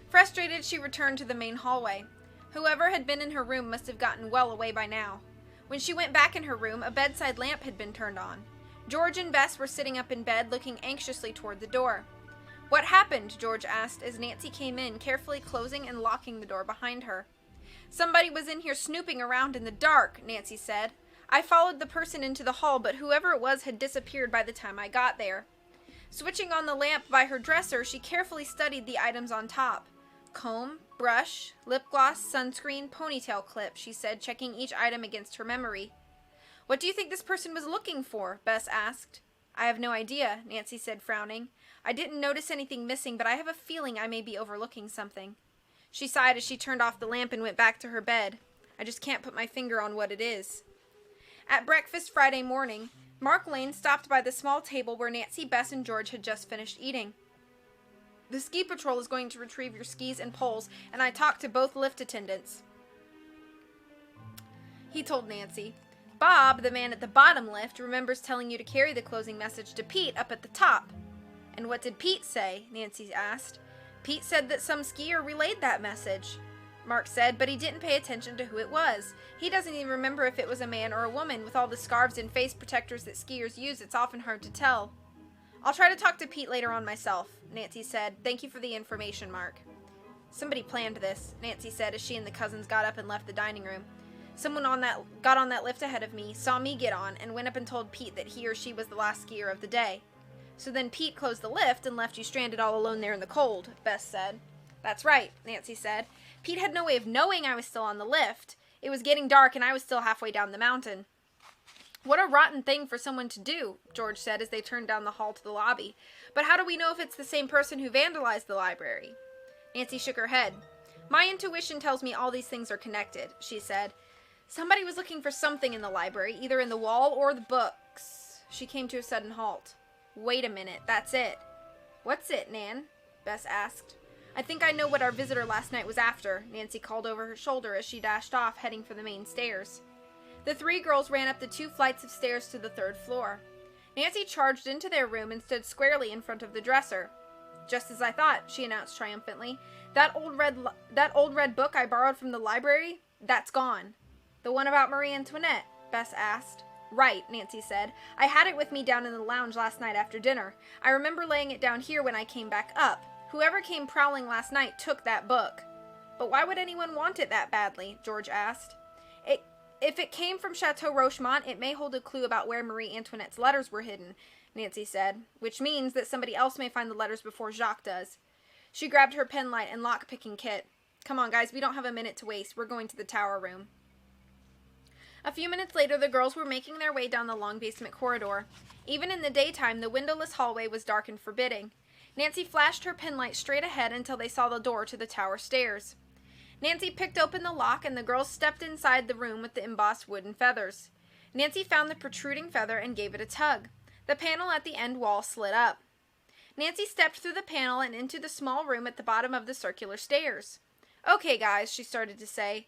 Frustrated, she returned to the main hallway. Whoever had been in her room must have gotten well away by now. When she went back in her room, a bedside lamp had been turned on. George and Bess were sitting up in bed, looking anxiously toward the door. What happened? George asked as Nancy came in, carefully closing and locking the door behind her. Somebody was in here snooping around in the dark, Nancy said. I followed the person into the hall, but whoever it was had disappeared by the time I got there. Switching on the lamp by her dresser, she carefully studied the items on top. Comb, brush, lip gloss, sunscreen, ponytail clip, she said, checking each item against her memory. What do you think this person was looking for? Bess asked. I have no idea, Nancy said, frowning. I didn't notice anything missing, but I have a feeling I may be overlooking something. She sighed as she turned off the lamp and went back to her bed. I just can't put my finger on what it is. At breakfast Friday morning, Mark Lane stopped by the small table where Nancy, Bess, and George had just finished eating. The ski patrol is going to retrieve your skis and poles, and I talked to both lift attendants, he told Nancy. Bob, the man at the bottom lift, remembers telling you to carry the closing message to Pete up at the top. And what did Pete say? Nancy asked. Pete said that some skier relayed that message, Mark said, but he didn't pay attention to who it was. He doesn't even remember if it was a man or a woman. With all the scarves and face protectors that skiers use, it's often hard to tell. I'll try to talk to Pete later on myself, Nancy said. Thank you for the information, Mark. Somebody planned this, Nancy said as she and the cousins got up and left the dining room. Someone got on that lift ahead of me, saw me get on, and went up and told Pete that he or she was the last skier of the day. So then Pete closed the lift and left you stranded all alone there in the cold, Bess said. That's right, Nancy said. Pete had no way of knowing I was still on the lift. It was getting dark and I was still halfway down the mountain. What a rotten thing for someone to do, George said as they turned down the hall to the lobby. But how do we know if it's the same person who vandalized the library? Nancy shook her head. My intuition tells me all these things are connected, she said. Somebody was looking for something in the library, either in the wall or the books. She came to a sudden halt. Wait a minute, that's it. What's it, Nan? Bess asked. I think I know what our visitor last night was after, Nancy called over her shoulder as she dashed off, heading for the main stairs. The three girls ran up the 2 flights of stairs to the 3rd floor. Nancy charged into their room and stood squarely in front of the dresser. Just as I thought, she announced triumphantly. That old red book I borrowed from the library, that's gone. The one about Marie Antoinette? Bess asked. Right, Nancy said. I had it with me down in the lounge last night after dinner. I remember laying it down here when I came back up. Whoever came prowling last night took that book. But why would anyone want it that badly? George asked. If it came from Chateau Rochemont, it may hold a clue about where Marie Antoinette's letters were hidden, Nancy said, which means that somebody else may find the letters before Jacques does. She grabbed her penlight and lock-picking kit. Come on, guys, we don't have a minute to waste. We're going to the tower room. A few minutes later, the girls were making their way down the long basement corridor. Even in the daytime, the windowless hallway was dark and forbidding. Nancy flashed her penlight straight ahead until they saw the door to the tower stairs. Nancy picked open the lock, and the girls stepped inside the room with the embossed wooden feathers. Nancy found the protruding feather and gave it a tug. The panel at the end wall slid up. Nancy stepped through the panel and into the small room at the bottom of the circular stairs. Okay, guys, she started to say.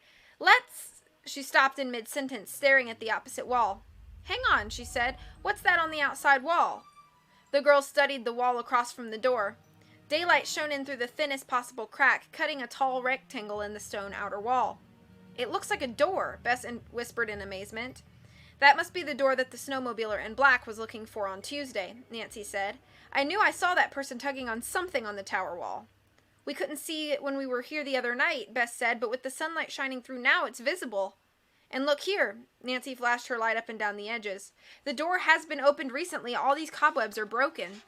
She stopped in mid-sentence, staring at the opposite wall. "Hang on," she said. "What's that on the outside wall?" The girl studied the wall across from the door. Daylight shone in through the thinnest possible crack, cutting a tall rectangle in the stone outer wall. "It looks like a door," Bess whispered in amazement. "That must be the door that the snowmobiler in black was looking for on Tuesday," Nancy said. "I knew I saw that person tugging on something on the tower wall." "We couldn't see it when we were here the other night," Bess said, "but with the sunlight shining through now, it's visible. And look here," Nancy flashed her light up and down the edges. "The door has been opened recently. All these cobwebs are broken."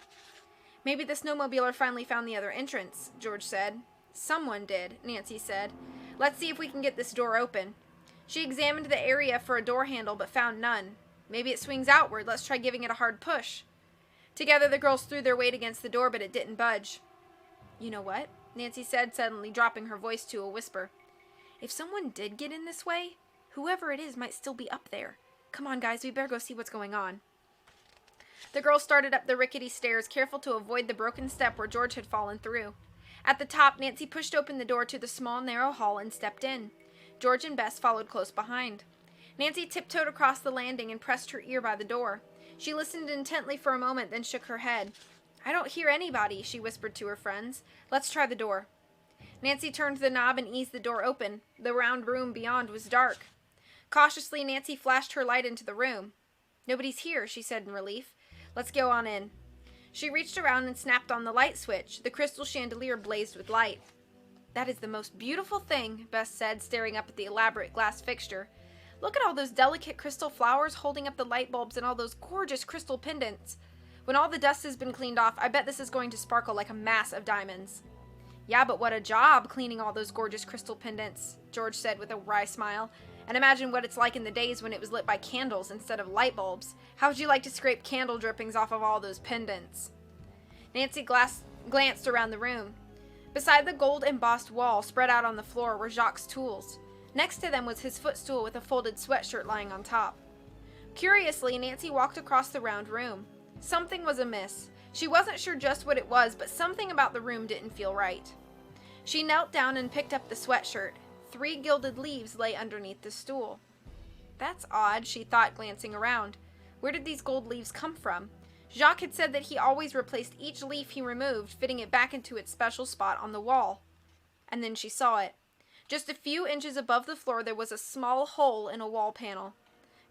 "Maybe the snowmobiler finally found the other entrance," George said. "Someone did," Nancy said. "Let's see if we can get this door open." She examined the area for a door handle but found none. "Maybe it swings outward. Let's try giving it a hard push." Together the girls threw their weight against the door, but it didn't budge. "You know what?" Nancy said, suddenly dropping her voice to a whisper. "If someone did get in this way, whoever it is might still be up there. Come on, guys, we better go see what's going on." The girls started up the rickety stairs, careful to avoid the broken step where George had fallen through. At the top, Nancy pushed open the door to the small, narrow hall and stepped in. George and Bess followed close behind. Nancy tiptoed across the landing and pressed her ear by the door. She listened intently for a moment, then shook her head. "I don't hear anybody," she whispered to her friends. "Let's try the door." Nancy turned the knob and eased the door open. The round room beyond was dark. Cautiously, Nancy flashed her light into the room. "Nobody's here," she said in relief. "Let's go on in." She reached around and snapped on the light switch. The crystal chandelier blazed with light. "That is the most beautiful thing," Bess said, staring up at the elaborate glass fixture. "Look at all those delicate crystal flowers holding up the light bulbs and all those gorgeous crystal pendants. When all the dust has been cleaned off, I bet this is going to sparkle like a mass of diamonds." "Yeah, but what a job cleaning all those gorgeous crystal pendants," George said with a wry smile. "And imagine what it's like in the days when it was lit by candles instead of light bulbs. How would you like to scrape candle drippings off of all those pendants?" Nancy glanced around the room. Beside the gold-embossed wall spread out on the floor were Jacques' tools. Next to them was his footstool with a folded sweatshirt lying on top. Curiously, Nancy walked across the round room. Something was amiss. She wasn't sure just what it was, but something about the room didn't feel right. She knelt down and picked up the sweatshirt. 3 gilded leaves lay underneath the stool. "That's odd," she thought, glancing around. Where did these gold leaves come from? Jacques had said that he always replaced each leaf he removed, fitting it back into its special spot on the wall. And then she saw it. Just a few inches above the floor there was a small hole in a wall panel.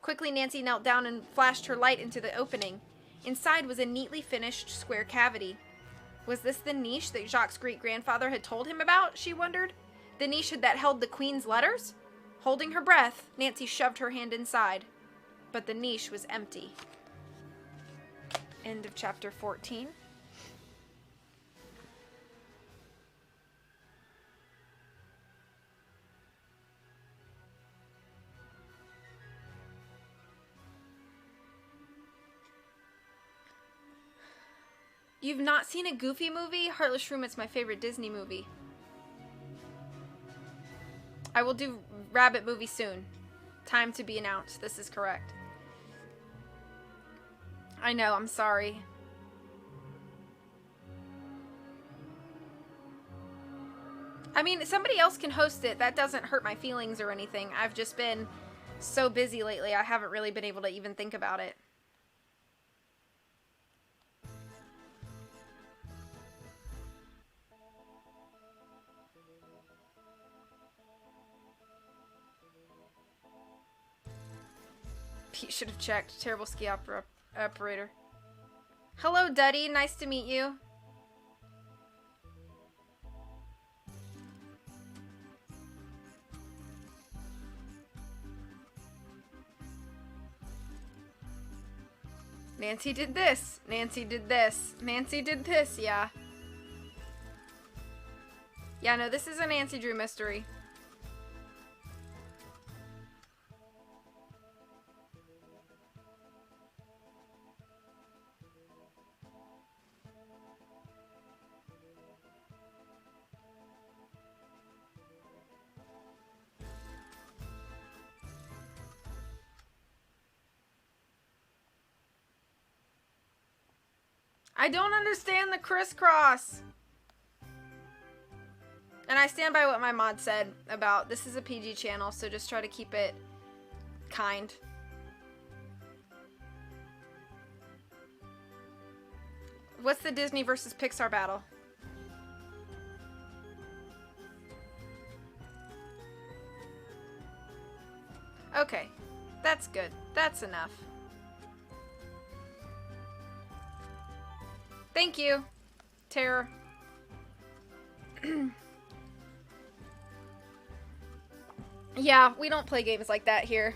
Quickly, Nancy knelt down and flashed her light into the opening. Inside was a neatly finished square cavity. Was this the niche that Jacques' great-grandfather had told him about, she wondered? The niche that held the Queen's letters? Holding her breath, Nancy shoved her hand inside. But the niche was empty. End of chapter 14. You've not seen a Goofy movie? Heartless Room is my favorite Disney movie. I will do Rabbit movie soon. Time to be announced. This is correct. I know, I'm sorry. I mean, somebody else can host it. That doesn't hurt my feelings or anything. I've just been so busy lately, I haven't really been able to even think about it. Pete should have checked. Terrible ski operator. Hello, Duddy. Nice to meet you. Nancy did this. Nancy did this. Nancy did this. Yeah. Yeah, no, this is a Nancy Drew mystery. I don't understand the crisscross. And I stand by what my mod said about this is a PG channel, so just try to keep it kind. What's the Disney versus Pixar battle? Okay. That's good. That's enough. Thank you, Terror. Yeah, we don't play games like that here.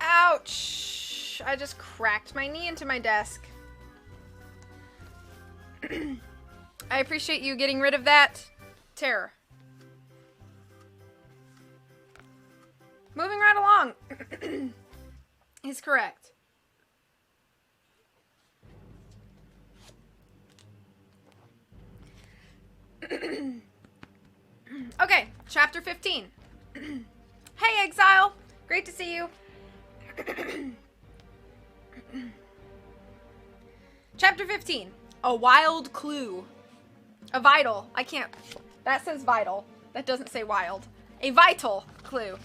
Ouch! I just cracked my knee into my desk. I appreciate you getting rid of that, Terror. Moving right along. He's correct. Okay, chapter 15. Hey, Exile! Great to see you. Chapter 15. A wild clue. A vital. I can't. That says vital. That doesn't say wild. A vital clue.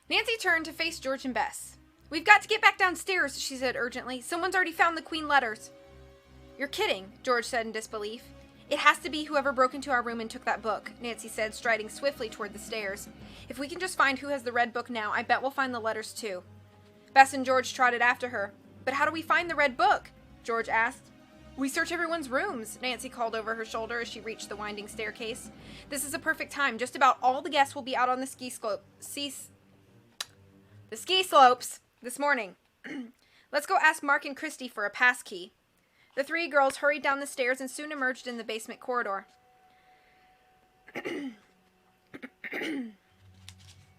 Nancy turned to face George and Bess. We've got to get back downstairs, she said urgently. Someone's already found the Queen letters. You're kidding, George said in disbelief. It has to be whoever broke into our room and took that book, Nancy said, striding swiftly toward the stairs. If we can just find who has the red book now, I bet we'll find the letters too. Bess and George trotted after her. But how do we find the red book? George asked. We search everyone's rooms, Nancy called over her shoulder as she reached the winding staircase. This is a perfect time. Just about all the guests will be out on the ski slopes this morning. Let's go ask Mark and Christy for a pass key. The three girls hurried down the stairs and soon emerged in the basement corridor.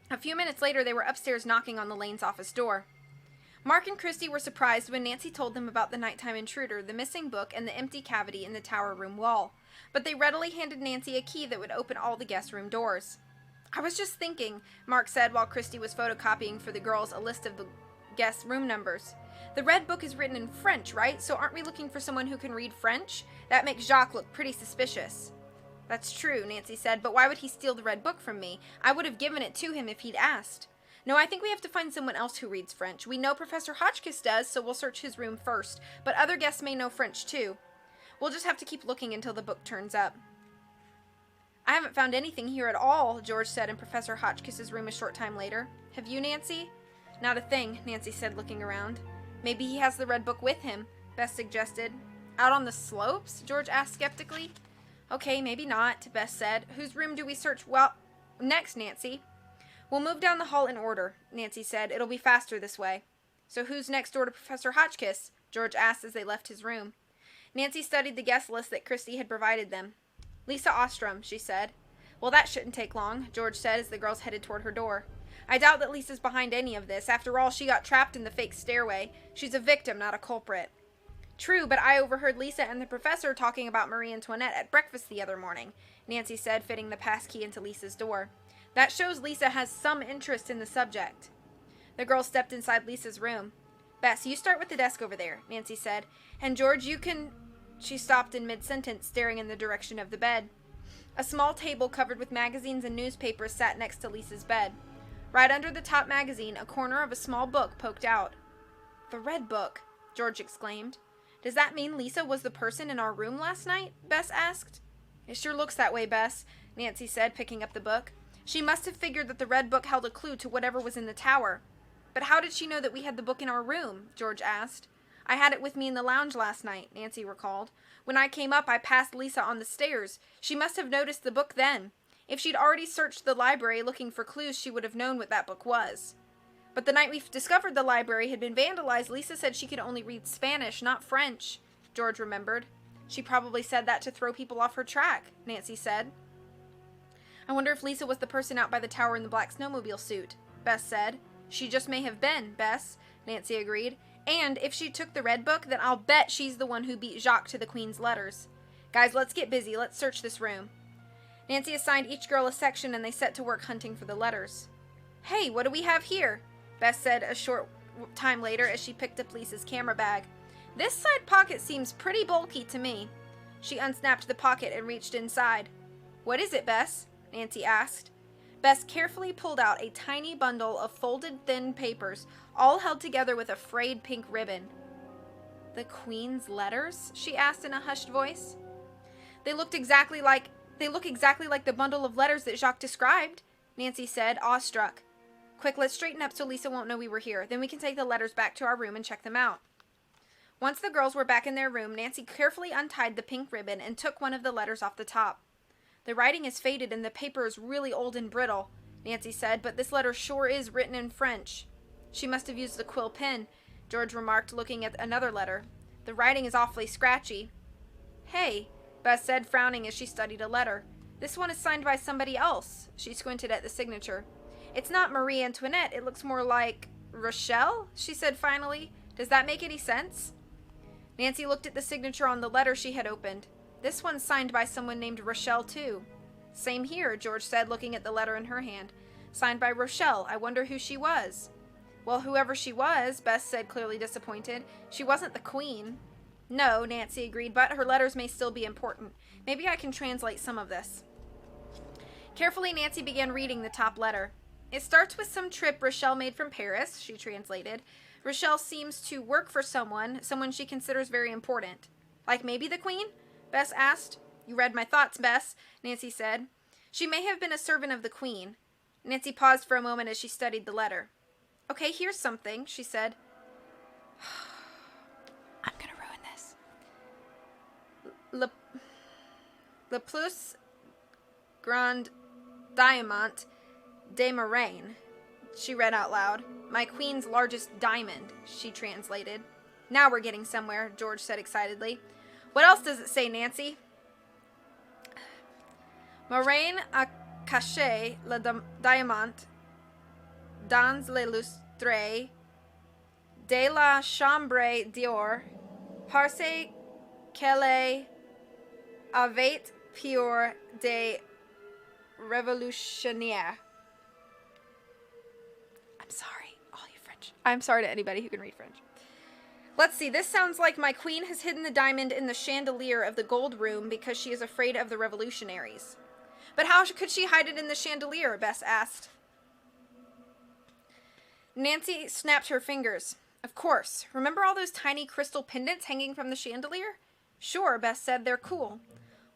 A few minutes later, they were upstairs knocking on the Lane's office door. Mark and Christy were surprised when Nancy told them about the nighttime intruder, the missing book, and the empty cavity in the tower room wall. But they readily handed Nancy a key that would open all the guest room doors. I was just thinking, Mark said while Christy was photocopying for the girls a list of the guest room numbers. The red book is written in French, right? So aren't we looking for someone who can read French? That makes Jacques look pretty suspicious. That's true, Nancy said, but why would he steal the red book from me? I would have given it to him if he'd asked. No, I think we have to find someone else who reads French. We know Professor Hotchkiss does, so we'll search his room first, but other guests may know French too. We'll just have to keep looking until the book turns up. I haven't found anything here at all, George said in Professor Hotchkiss's room a short time later. Have you, Nancy? Not a thing, Nancy said, looking around. Maybe he has the red book with him, Bess suggested. Out on the slopes? George asked skeptically. Okay, maybe not, Bess said. Whose room do we search? Well, next, Nancy. We'll move down the hall in order, Nancy said. It'll be faster this way. So who's next door to Professor Hotchkiss? George asked as they left his room. Nancy studied the guest list that Christy had provided them. Lisa Ostrom, she said. Well, that shouldn't take long, George said as the girls headed toward her door. I doubt that Lisa's behind any of this. After all, she got trapped in the fake stairway. She's a victim, not a culprit. True, but I overheard Lisa and the professor talking about Marie Antoinette at breakfast the other morning, Nancy said, fitting the passkey into Lisa's door. That shows Lisa has some interest in the subject. The girls stepped inside Lisa's room. Bess, you start with the desk over there, Nancy said. And George, you can... She stopped in mid-sentence, staring in the direction of the bed. A small table covered with magazines and newspapers sat next to Lisa's bed. Right under the top magazine, a corner of a small book poked out. The red book, George exclaimed. Does that mean Lisa was the person in our room last night? Bess asked. It sure looks that way, Bess, Nancy said, picking up the book. She must have figured that the red book held a clue to whatever was in the tower. But how did she know that we had the book in our room? George asked. I had it with me in the lounge last night, Nancy recalled. When I came up, I passed Lisa on the stairs. She must have noticed the book then. If she'd already searched the library looking for clues, she would have known what that book was. But the night we discovered the library had been vandalized, Lisa said she could only read Spanish, not French, George remembered. She probably said that to throw people off her track, Nancy said. I wonder if Lisa was the person out by the tower in the black snowmobile suit, Bess said. She just may have been, Bess, Nancy agreed. And if she took the red book, then I'll bet she's the one who beat Jacques to the Queen's letters. Guys, let's get busy. Let's search this room. Nancy assigned each girl a section and they set to work hunting for the letters. Hey, what do we have here? Bess said a short time later as she picked up Lisa's camera bag. This side pocket seems pretty bulky to me. She unsnapped the pocket and reached inside. What is it, Bess? Nancy asked. Bess carefully pulled out a tiny bundle of folded thin papers, all held together with a frayed pink ribbon. The Queen's letters? She asked in a hushed voice. They look exactly like the bundle of letters that Jacques described, Nancy said, awestruck. Quick, let's straighten up so Lisa won't know we were here. Then we can take the letters back to our room and check them out. Once the girls were back in their room, Nancy carefully untied the pink ribbon and took one of the letters off the top. The writing is faded and the paper is really old and brittle, Nancy said, but this letter sure is written in French. She must have used the quill pen, George remarked, looking at another letter. The writing is awfully scratchy. Hey, Bess said, frowning as she studied a letter. This one is signed by somebody else. She squinted at the signature. It's not Marie Antoinette. It looks more like Rochelle, she said finally. Does that make any sense? Nancy looked at the signature on the letter she had opened. This one's signed by someone named Rochelle, too. Same here, George said, looking at the letter in her hand. Signed by Rochelle. I wonder who she was. Well, whoever she was, Bess said, clearly disappointed. She wasn't the Queen. No, Nancy agreed, but her letters may still be important. Maybe I can translate some of this. Carefully, Nancy began reading the top letter. It starts with some trip Rochelle made from Paris, she translated. Rochelle seems to work for someone she considers very important. Like maybe the Queen? Bess asked. You read my thoughts, Bess, Nancy said. She may have been a servant of the Queen. Nancy paused for a moment as she studied the letter. Okay, here's something, she said. I'm gonna ruin this. Le plus grand diamant de Moraine, she read out loud. My Queen's largest diamond, she translated. Now we're getting somewhere, George said excitedly. What else does it say, Nancy? Moraine a caché le diamant dans le lustre de la chambre d'or parce qu'elle avait peur des révolutionnaires. I'm sorry, all you French. I'm sorry to anybody who can read French. Let's see, this sounds like my Queen has hidden the diamond in the chandelier of the gold room because she is afraid of the revolutionaries. But how could she hide it in the chandelier? Bess asked. Nancy snapped her fingers. Of course. Remember all those tiny crystal pendants hanging from the chandelier? Sure, Bess said. They're cool.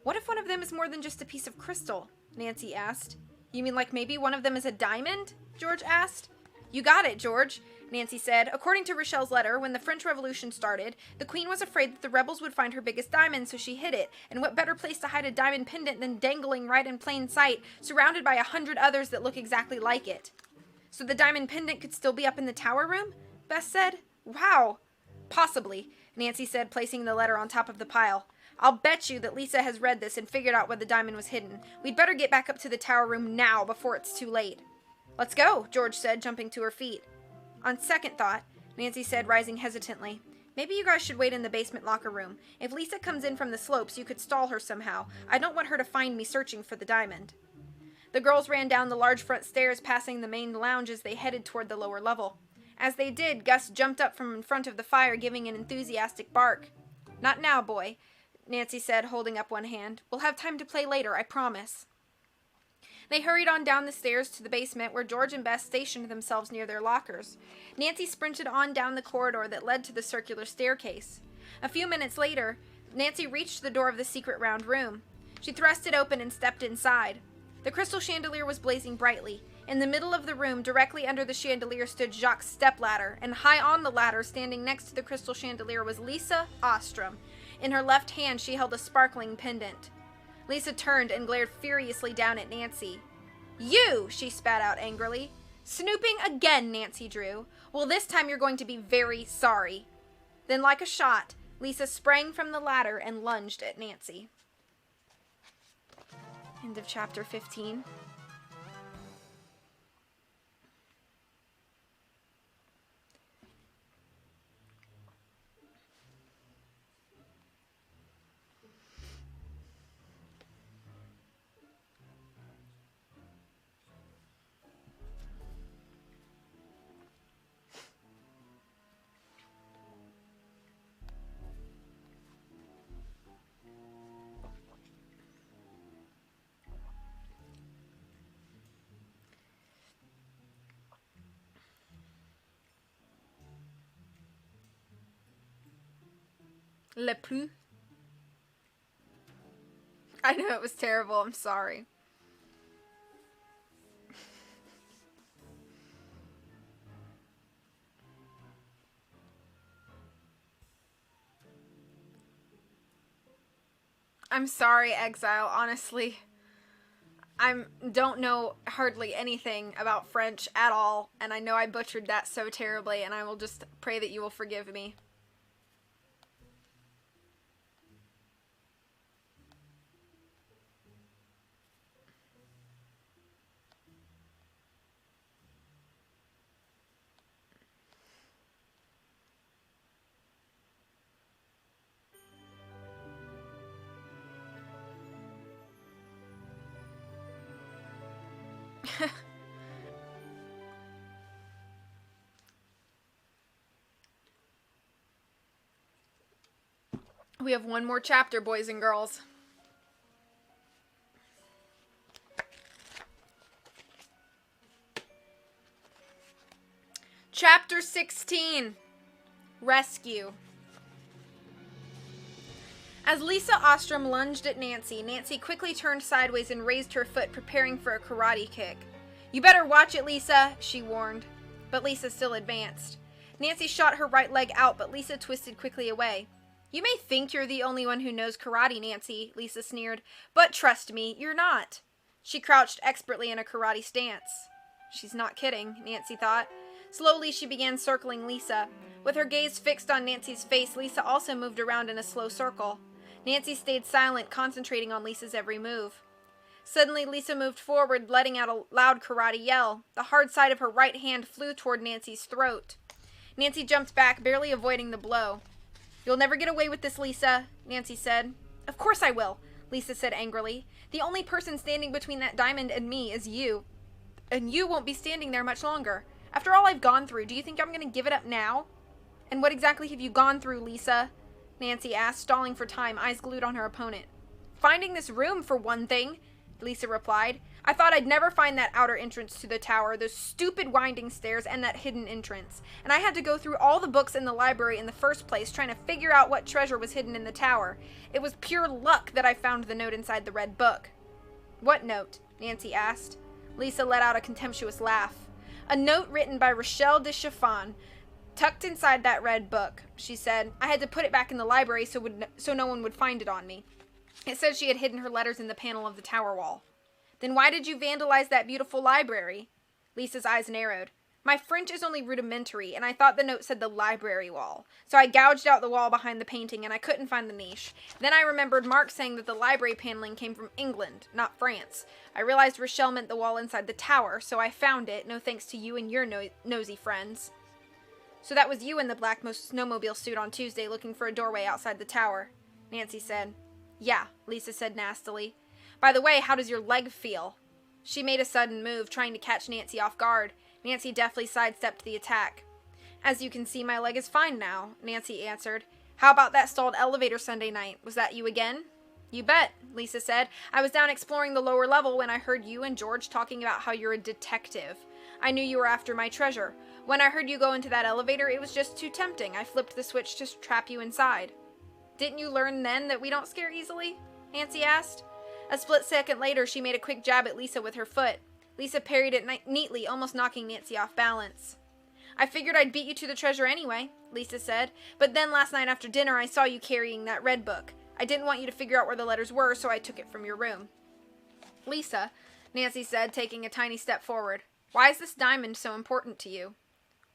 What if one of them is more than just a piece of crystal? Nancy asked. You mean like maybe one of them is a diamond? George asked. You got it, George, Nancy said. According to Rochelle's letter, when the French Revolution started, the Queen was afraid that the rebels would find her biggest diamond, so she hid it. And what better place to hide a diamond pendant than dangling right in plain sight, surrounded by 100 others that look exactly like it? So the diamond pendant could still be up in the tower room? Bess said. Wow. Possibly, Nancy said, placing the letter on top of the pile. I'll bet you that Lisa has read this and figured out where the diamond was hidden. We'd better get back up to the tower room now before it's too late. Let's go, George said, jumping to her feet. On second thought, Nancy said, rising hesitantly, maybe you guys should wait in the basement locker room. If Lisa comes in from the slopes, you could stall her somehow. I don't want her to find me searching for the diamond. The girls ran down the large front stairs, passing the main lounge as they headed toward the lower level. As they did, Gus jumped up from in front of the fire, giving an enthusiastic bark. Not now, boy, Nancy said, holding up one hand. We'll have time to play later, I promise. They hurried on down the stairs to the basement, where George and Bess stationed themselves near their lockers. Nancy sprinted on down the corridor that led to the circular staircase. A few minutes later, Nancy reached the door of the secret round room. She thrust it open and stepped inside. The crystal chandelier was blazing brightly. In the middle of the room, directly under the chandelier, stood Jacques' stepladder, and high on the ladder, standing next to the crystal chandelier, was Lisa Ostrom. In her left hand, she held a sparkling pendant. Lisa turned and glared furiously down at Nancy. You! She spat out angrily. Snooping again, Nancy drew. Well, this time you're going to be very sorry. Then, like a shot, Lisa sprang from the ladder and lunged at Nancy. End of chapter 15. Le plus. I know it was terrible. I'm sorry. I'm sorry, Exile. Honestly, I don't know hardly anything about French at all, and I know I butchered that so terribly, and I will just pray that you will forgive me. We have one more chapter, boys and girls. Chapter 16. Rescue. As Lisa Ostrom lunged at Nancy, Nancy quickly turned sideways and raised her foot, preparing for a karate kick. "You better watch it, Lisa," she warned. But Lisa still advanced. Nancy shot her right leg out, but Lisa twisted quickly away. "You may think you're the only one who knows karate, Nancy," Lisa sneered, "but trust me, you're not." She crouched expertly in a karate stance. She's not kidding, Nancy thought. Slowly, she began circling Lisa. With her gaze fixed on Nancy's face, Lisa also moved around in a slow circle. Nancy stayed silent, concentrating on Lisa's every move. Suddenly, Lisa moved forward, letting out a loud karate yell. The hard side of her right hand flew toward Nancy's throat. Nancy jumped back, barely avoiding the blow. "You'll never get away with this, Lisa," Nancy said. "Of course I will," Lisa said angrily. "The only person standing between that diamond and me is you. And you won't be standing there much longer. After all I've gone through, do you think I'm going to give it up now?" "And what exactly have you gone through, Lisa?" Nancy asked, stalling for time, eyes glued on her opponent. "Finding this room, for one thing," Lisa replied. "I thought I'd never find that outer entrance to the tower, those stupid winding stairs, and that hidden entrance. And I had to go through all the books in the library in the first place, trying to figure out what treasure was hidden in the tower. It was pure luck that I found the note inside the red book." "What note?" Nancy asked. Lisa let out a contemptuous laugh. "A note written by Rachel de Chiffon, tucked inside that red book," she said. "I had to put it back in the library so no one would find it on me. It said she had hidden her letters in the panel of the tower wall." "Then why did you vandalize that beautiful library?" Lisa's eyes narrowed. "My French is only rudimentary, and I thought the note said the library wall. So I gouged out the wall behind the painting, and I couldn't find the niche. Then I remembered Mark saying that the library paneling came from England, not France. I realized Rochelle meant the wall inside the tower, so I found it, no thanks to you and your nosy friends." "So that was you in the black snowmobile suit on Tuesday looking for a doorway outside the tower," Nancy said. "Yeah," Lisa said nastily. "By the way, how does your leg feel?" She made a sudden move, trying to catch Nancy off guard. Nancy deftly sidestepped the attack. "As you can see, my leg is fine now," Nancy answered. "How about that stalled elevator Sunday night? Was that you again?" "You bet," Lisa said. "I was down exploring the lower level when I heard you and George talking about how you're a detective. I knew you were after my treasure. When I heard you go into that elevator, it was just too tempting. I flipped the switch to trap you inside." "Didn't you learn then that we don't scare easily?" Nancy asked. A split second later, she made a quick jab at Lisa with her foot. Lisa parried it neatly, almost knocking Nancy off balance. "I figured I'd beat you to the treasure anyway," Lisa said. "But then last night after dinner, I saw you carrying that red book. I didn't want you to figure out where the letters were, so I took it from your room." "Lisa," Nancy said, taking a tiny step forward, "why is this diamond so important to you?"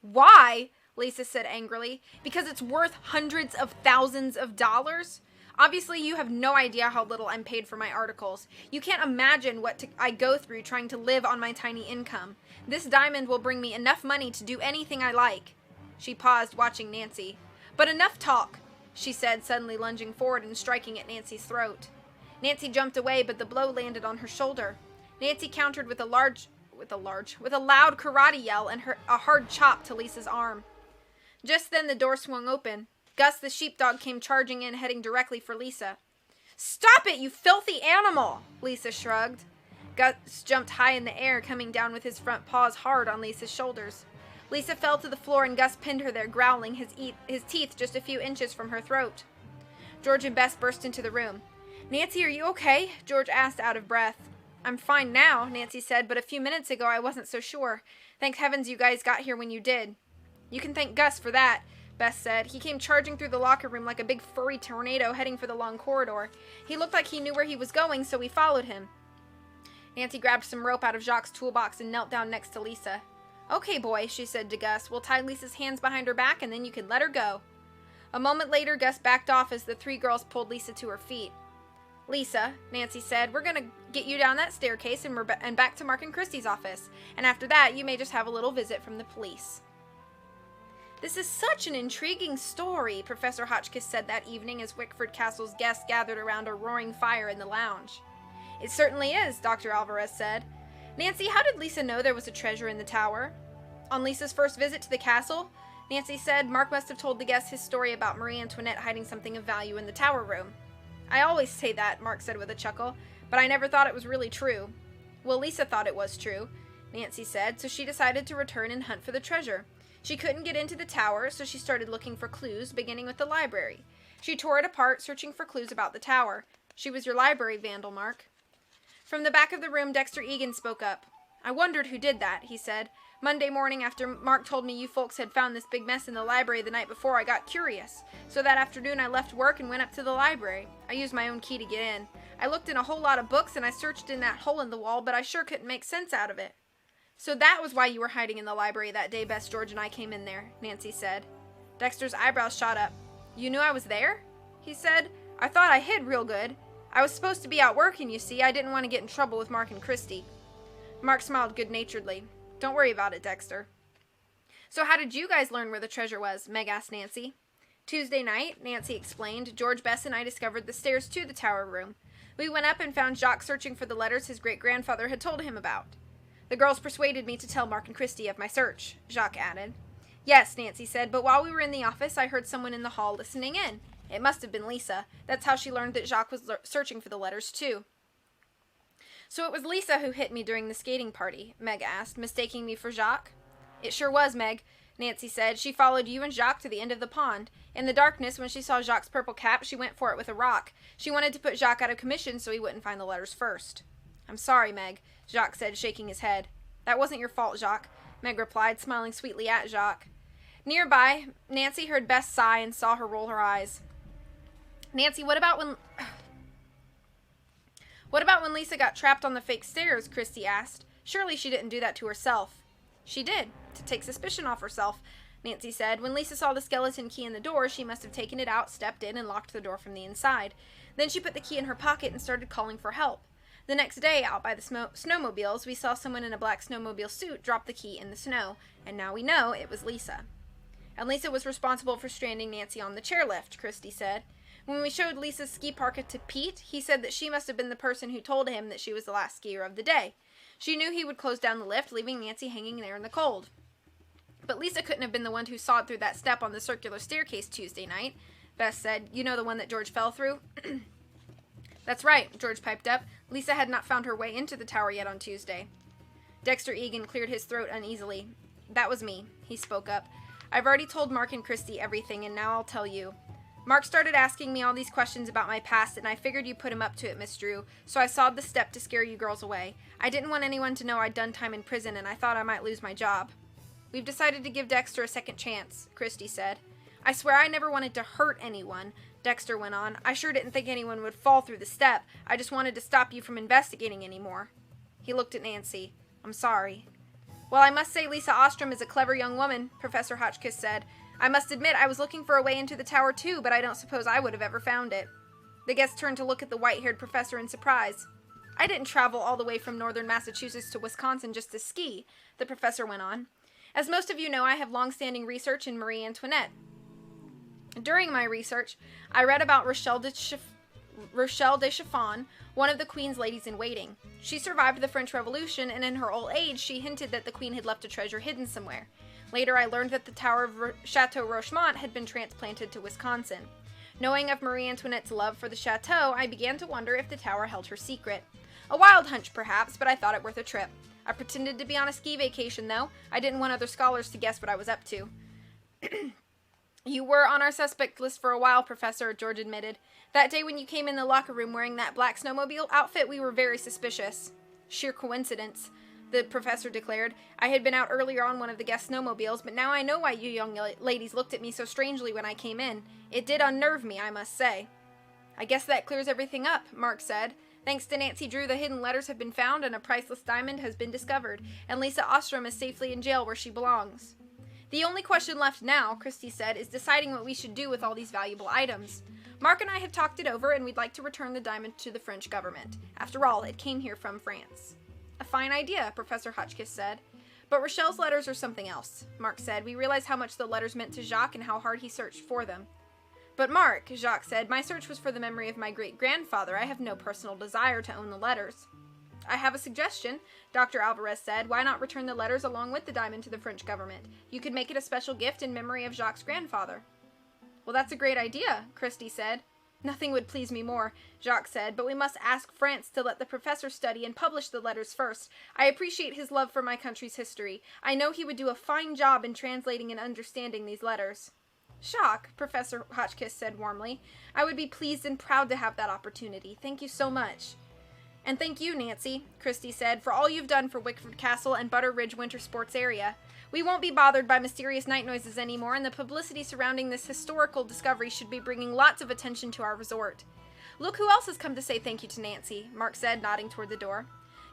"Why?" Lisa said angrily. "Because it's worth hundreds of thousands of dollars? Obviously, you have no idea how little I'm paid for my articles. You can't imagine what I go through trying to live on my tiny income. This diamond will bring me enough money to do anything I like." She paused, watching Nancy. "But enough talk," she said, suddenly lunging forward and striking at Nancy's throat. Nancy jumped away, but the blow landed on her shoulder. Nancy countered with a loud karate yell and a hard chop to Lisa's arm. Just then the door swung open. Gus the sheepdog came charging in, heading directly for Lisa. "Stop it, you filthy animal!" Lisa shrugged. Gus jumped high in the air, coming down with his front paws hard on Lisa's shoulders. Lisa fell to the floor and Gus pinned her there, growling, his teeth just a few inches from her throat. George and Bess burst into the room. "Nancy, are you okay?" George asked, out of breath. "I'm fine now," Nancy said, "but a few minutes ago I wasn't so sure. Thank heavens you guys got here when you did." "You can thank Gus for that," Bess said. "He came charging through the locker room like a big furry tornado heading for the long corridor. He looked like he knew where he was going, so we followed him." Nancy grabbed some rope out of Jacques' toolbox and knelt down next to Lisa. "Okay, boy," she said to Gus. "We'll tie Lisa's hands behind her back, and then you can let her go." A moment later, Gus backed off as the three girls pulled Lisa to her feet. "Lisa," Nancy said, "we're going to get you down that staircase and back to Mark and Christie's office. And after that, you may just have a little visit from the police." "This is such an intriguing story," Professor Hotchkiss said that evening as Wickford Castle's guests gathered around a roaring fire in the lounge. "It certainly is," Dr. Alvarez said. "Nancy, how did Lisa know there was a treasure in the tower?" "On Lisa's first visit to the castle," Nancy said, "Mark must have told the guests his story about Marie Antoinette hiding something of value in the tower room." "I always say that," Mark said with a chuckle, "but I never thought it was really true." "Well, Lisa thought it was true," Nancy said, "so she decided to return and hunt for the treasure. She couldn't get into the tower, so she started looking for clues, beginning with the library. She tore it apart, searching for clues about the tower. She was your library vandal, Mark." From the back of the room, Dexter Egan spoke up. "I wondered who did that," he said. "Monday morning, after Mark told me you folks had found this big mess in the library the night before, I got curious. So that afternoon I left work and went up to the library. I used my own key to get in. I looked in a whole lot of books and I searched in that hole in the wall, but I sure couldn't make sense out of it." "So that was why you were hiding in the library that day Bess, George, and I came in there," Nancy said. Dexter's eyebrows shot up. "You knew I was there?" he said. "I thought I hid real good. I was supposed to be out working, you see. I didn't want to get in trouble with Mark and Christie." Mark smiled good-naturedly. "Don't worry about it, Dexter." "So how did you guys learn where the treasure was?" Meg asked Nancy. "Tuesday night," Nancy explained, "George, Bess, and I discovered the stairs to the tower room. We went up and found Jacques searching for the letters his great-grandfather had told him about. The girls persuaded me to tell Mark and Christie of my search," Jacques added. "Yes," Nancy said, "but while we were in the office, I heard someone in the hall listening in. It must have been Lisa. That's how she learned that Jacques was searching for the letters, too." "So it was Lisa who hit me during the skating party?" Meg asked, "mistaking me for Jacques?" "It sure was, Meg," Nancy said. "She followed you and Jacques to the end of the pond. In the darkness, when she saw Jacques' purple cap, she went for it with a rock. She wanted to put Jacques out of commission so he wouldn't find the letters first." "I'm sorry, Meg," Jacques said, shaking his head. "That wasn't your fault, Jacques," Meg replied, smiling sweetly at Jacques. Nearby, Nancy heard Bess sigh and saw her roll her eyes. "Nancy, what about when Lisa got trapped on the fake stairs?" Christie asked. "Surely she didn't do that to herself." "She did, to take suspicion off herself," Nancy said. "When Lisa saw the skeleton key in the door, she must have taken it out, stepped in, and locked the door from the inside. Then she put the key in her pocket and started calling for help. The next day, out by the snowmobiles, we saw someone in a black snowmobile suit drop the key in the snow, and now we know it was Lisa." "And Lisa was responsible for stranding Nancy on the chairlift," Christie said. "When we showed Lisa's ski parka to Pete, he said that she must have been the person who told him that she was the last skier of the day. She knew he would close down the lift, leaving Nancy hanging there in the cold. But Lisa couldn't have been the one who sawed through that step on the circular staircase Tuesday night," Bess said. "You know, the one that George fell through?" "That's right," George piped up. "Lisa had not found her way into the tower yet on Tuesday." Dexter Egan cleared his throat uneasily. "That was me," he spoke up. "I've already told Mark and Christie everything, and now I'll tell you. Mark started asking me all these questions about my past, and I figured you put him up to it, Miss Drew, so I sawed the step to scare you girls away. I didn't want anyone to know I'd done time in prison, and I thought I might lose my job." "We've decided to give Dexter a second chance," Christie said. "I swear I never wanted to hurt anyone," Dexter went on. "I sure didn't think anyone would fall through the step. I just wanted to stop you from investigating anymore." He looked at Nancy. "I'm sorry." "Well, I must say Lisa Ostrom is a clever young woman," Professor Hotchkiss said. "I must admit I was looking for a way into the tower too, but I don't suppose I would have ever found it." The guests turned to look at the white-haired professor in surprise. "I didn't travel all the way from northern Massachusetts to Wisconsin just to ski," the professor went on. "As most of you know, I have long-standing research in Marie Antoinette. During my research, I read about Rochelle de Chiffon, one of the Queen's ladies-in-waiting. She survived the French Revolution, and in her old age, she hinted that the Queen had left a treasure hidden somewhere. Later, I learned that the Tower of Chateau Rochemont had been transplanted to Wisconsin. Knowing of Marie Antoinette's love for the chateau, I began to wonder if the tower held her secret. A wild hunch, perhaps, but I thought it worth a trip. I pretended to be on a ski vacation, though. I didn't want other scholars to guess what I was up to." You were on our suspect list for a while, Professor, George admitted. That day when you came in the locker room wearing that black snowmobile outfit, we were very suspicious. Sheer coincidence, the professor declared. I had been out earlier on one of the guest snowmobiles, but now I know why you young ladies looked at me so strangely when I came in. It did unnerve me, I must say. I guess that clears everything up, Mark said. Thanks to Nancy Drew, the hidden letters have been found and a priceless diamond has been discovered, and Lisa Ostrom is safely in jail where she belongs. The only question left now, Christy said, is deciding what we should do with all these valuable items. Mark and I have talked it over, and we'd like to return the diamond to the French government. After all, it came here from France. A fine idea, Professor Hotchkiss said. But Rochelle's letters are something else, Mark said. We realize how much the letters meant to Jacques and how hard he searched for them. But Mark, Jacques said, my search was for the memory of my great-grandfather. I have no personal desire to own the letters. I have a suggestion, Dr. Alvarez said. Why not return the letters along with the diamond to the French government? You could make it a special gift in memory of Jacques' grandfather. Well, that's a great idea, Christy said. Nothing would please me more, Jacques said, but we must ask France to let the professor study and publish the letters first. I appreciate his love for my country's history. I know he would do a fine job in translating and understanding these letters. Jacques, Professor Hotchkiss said warmly, I would be pleased and proud to have that opportunity. Thank you so much. And thank you, Nancy, Christy said, for all you've done for Wickford Castle and Butter Ridge Winter Sports area. We won't be bothered by mysterious night noises anymore, and the publicity surrounding this historical discovery should be bringing lots of attention to our resort. Look who else has come to say thank you to Nancy, Mark said, nodding toward the door.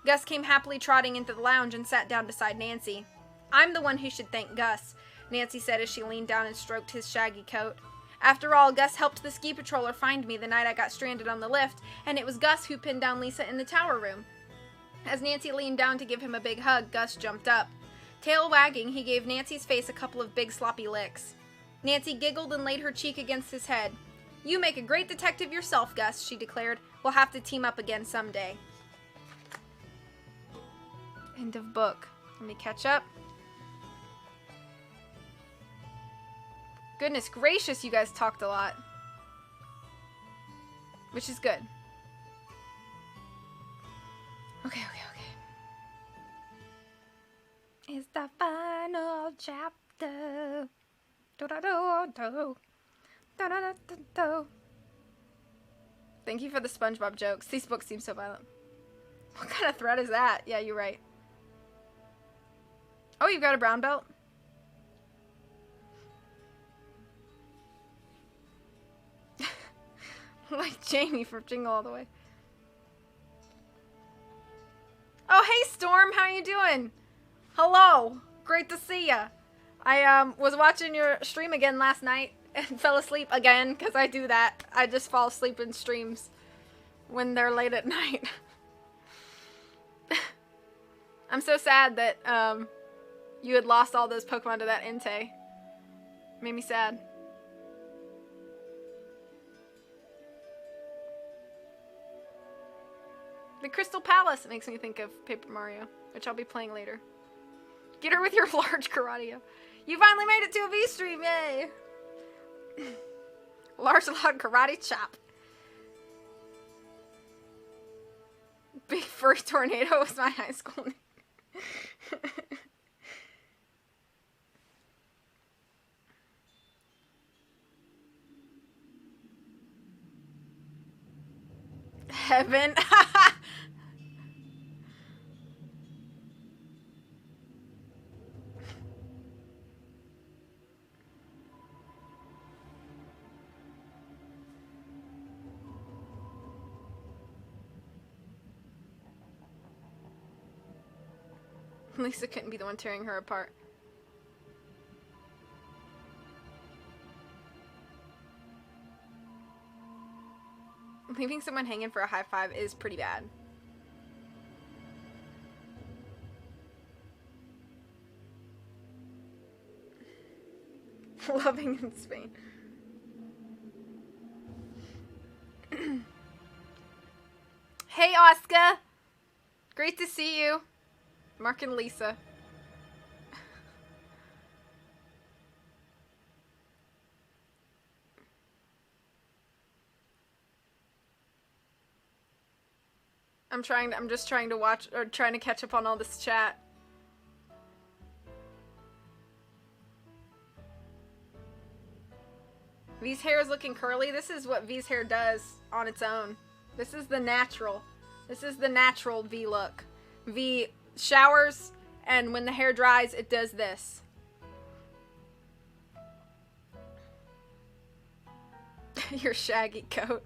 Gus came happily trotting into the lounge and sat down beside Nancy. I'm the one who should thank Gus, Nancy said as she leaned down and stroked his shaggy coat. After all, Gus helped the ski patroller find me the night I got stranded on the lift, and it was Gus who pinned down Lisa in the tower room. As Nancy leaned down to give him a big hug, Gus jumped up. Tail wagging, he gave Nancy's face a couple of big sloppy licks. Nancy giggled and laid her cheek against his head. You make a great detective yourself, Gus, she declared. We'll have to team up again someday. End of book. Let me catch up. Goodness gracious, you guys talked a lot. Which is good. Okay. It's the final chapter. Do-da-do-do. Da-da-da-da-do. Thank you for the SpongeBob jokes. These books seem so violent. What kind of thread is that? Yeah, you're right. Oh, you've got a brown belt? Like Jamie from Jingle All the Way. Oh, hey Storm, how you doing? Hello, great to see ya. I was watching your stream again last night and fell asleep again because I do that. I just fall asleep in streams when they're late at night. I'm so sad that you had lost all those Pokemon to that Entei. Made me sad. The Crystal Palace makes me think of Paper Mario, which I'll be playing later. Get her with your large karate. You finally made it to a V-stream, yay! Large loud karate chop. Big Furry Tornado was my high school name. Heaven. Lisa couldn't be the one tearing her apart. Leaving someone hanging for a high five is pretty bad. Loving in Spain. Hey, Oscar! Great to see you. Mark and Lisa. I'm just trying to watch, or trying to catch up on all this chat. V's hair is looking curly. This is what V's hair does on its own. This is the natural. This is the natural V look. V showers, and when the hair dries, it does this. Your shaggy coat.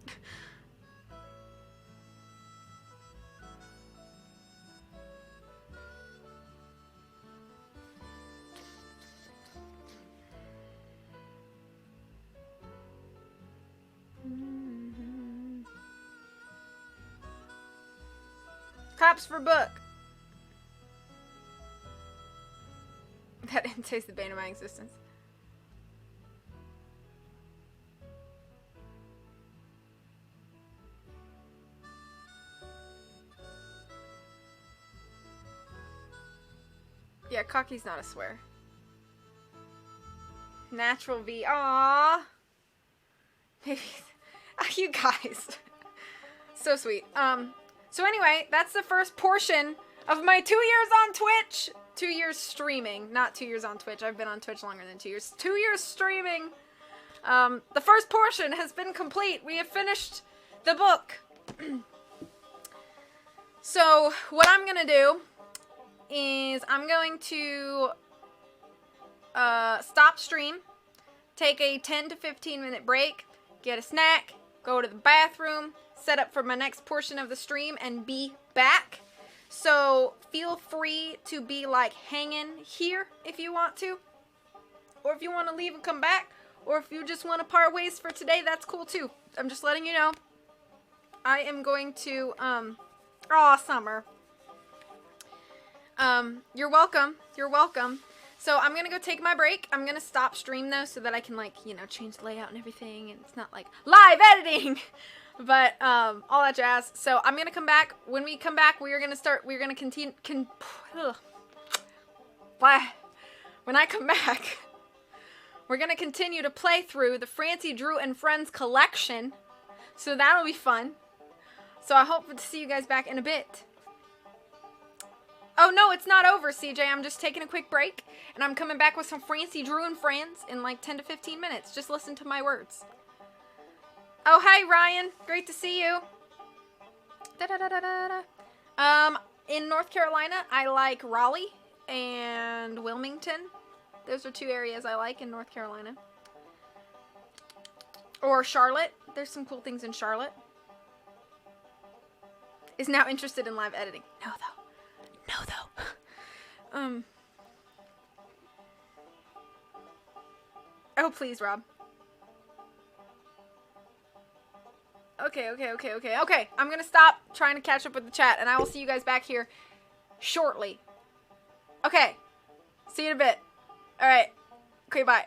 Cops for book. That didn't taste the bane of my existence. Yeah, cocky's not a swear. Natural V. Aww. Maybe. You guys. So sweet. So anyway, that's the first portion of my 2 years on Twitch. 2 years streaming. Not 2 years on Twitch. I've been on Twitch longer than 2 years. 2 years streaming. The first portion has been complete. We have finished the book. So, what I'm gonna do is I'm going to stop stream, take a 10 to 15 minute break, get a snack, go to the bathroom, set up for my next portion of the stream, and be back. So feel free to be like hanging here if you want to, or if you want to leave and come back, or if you just want to part ways for today, that's cool too. I'm just letting you know. I am going to Summer. You're welcome. You're welcome. So I'm gonna go take my break. I'm gonna stop stream though, so that I can, like, you know, change the layout and everything, and it's not like live editing, but all that jazz. So I'm gonna come back. When we come back, we're gonna continue. When I come back, we're gonna continue to play through the Francie Drew and Friends collection. So that'll be fun. So I hope to see you guys back in a bit. Oh, no, it's not over, CJ. I'm just taking a quick break, and I'm coming back with some Francie Drew and Friends in like 10 to 15 minutes. Just listen to my words. Oh, hi, Ryan. Great to see you. In North Carolina, I like Raleigh and Wilmington. Those are two areas I like in North Carolina. Or Charlotte. There's some cool things in Charlotte. Is now interested in live editing. No, though. No, though. Oh, please, Rob. Okay. I'm gonna stop trying to catch up with the chat, and I will see you guys back here shortly. Okay. See you in a bit. Alright. Okay, bye.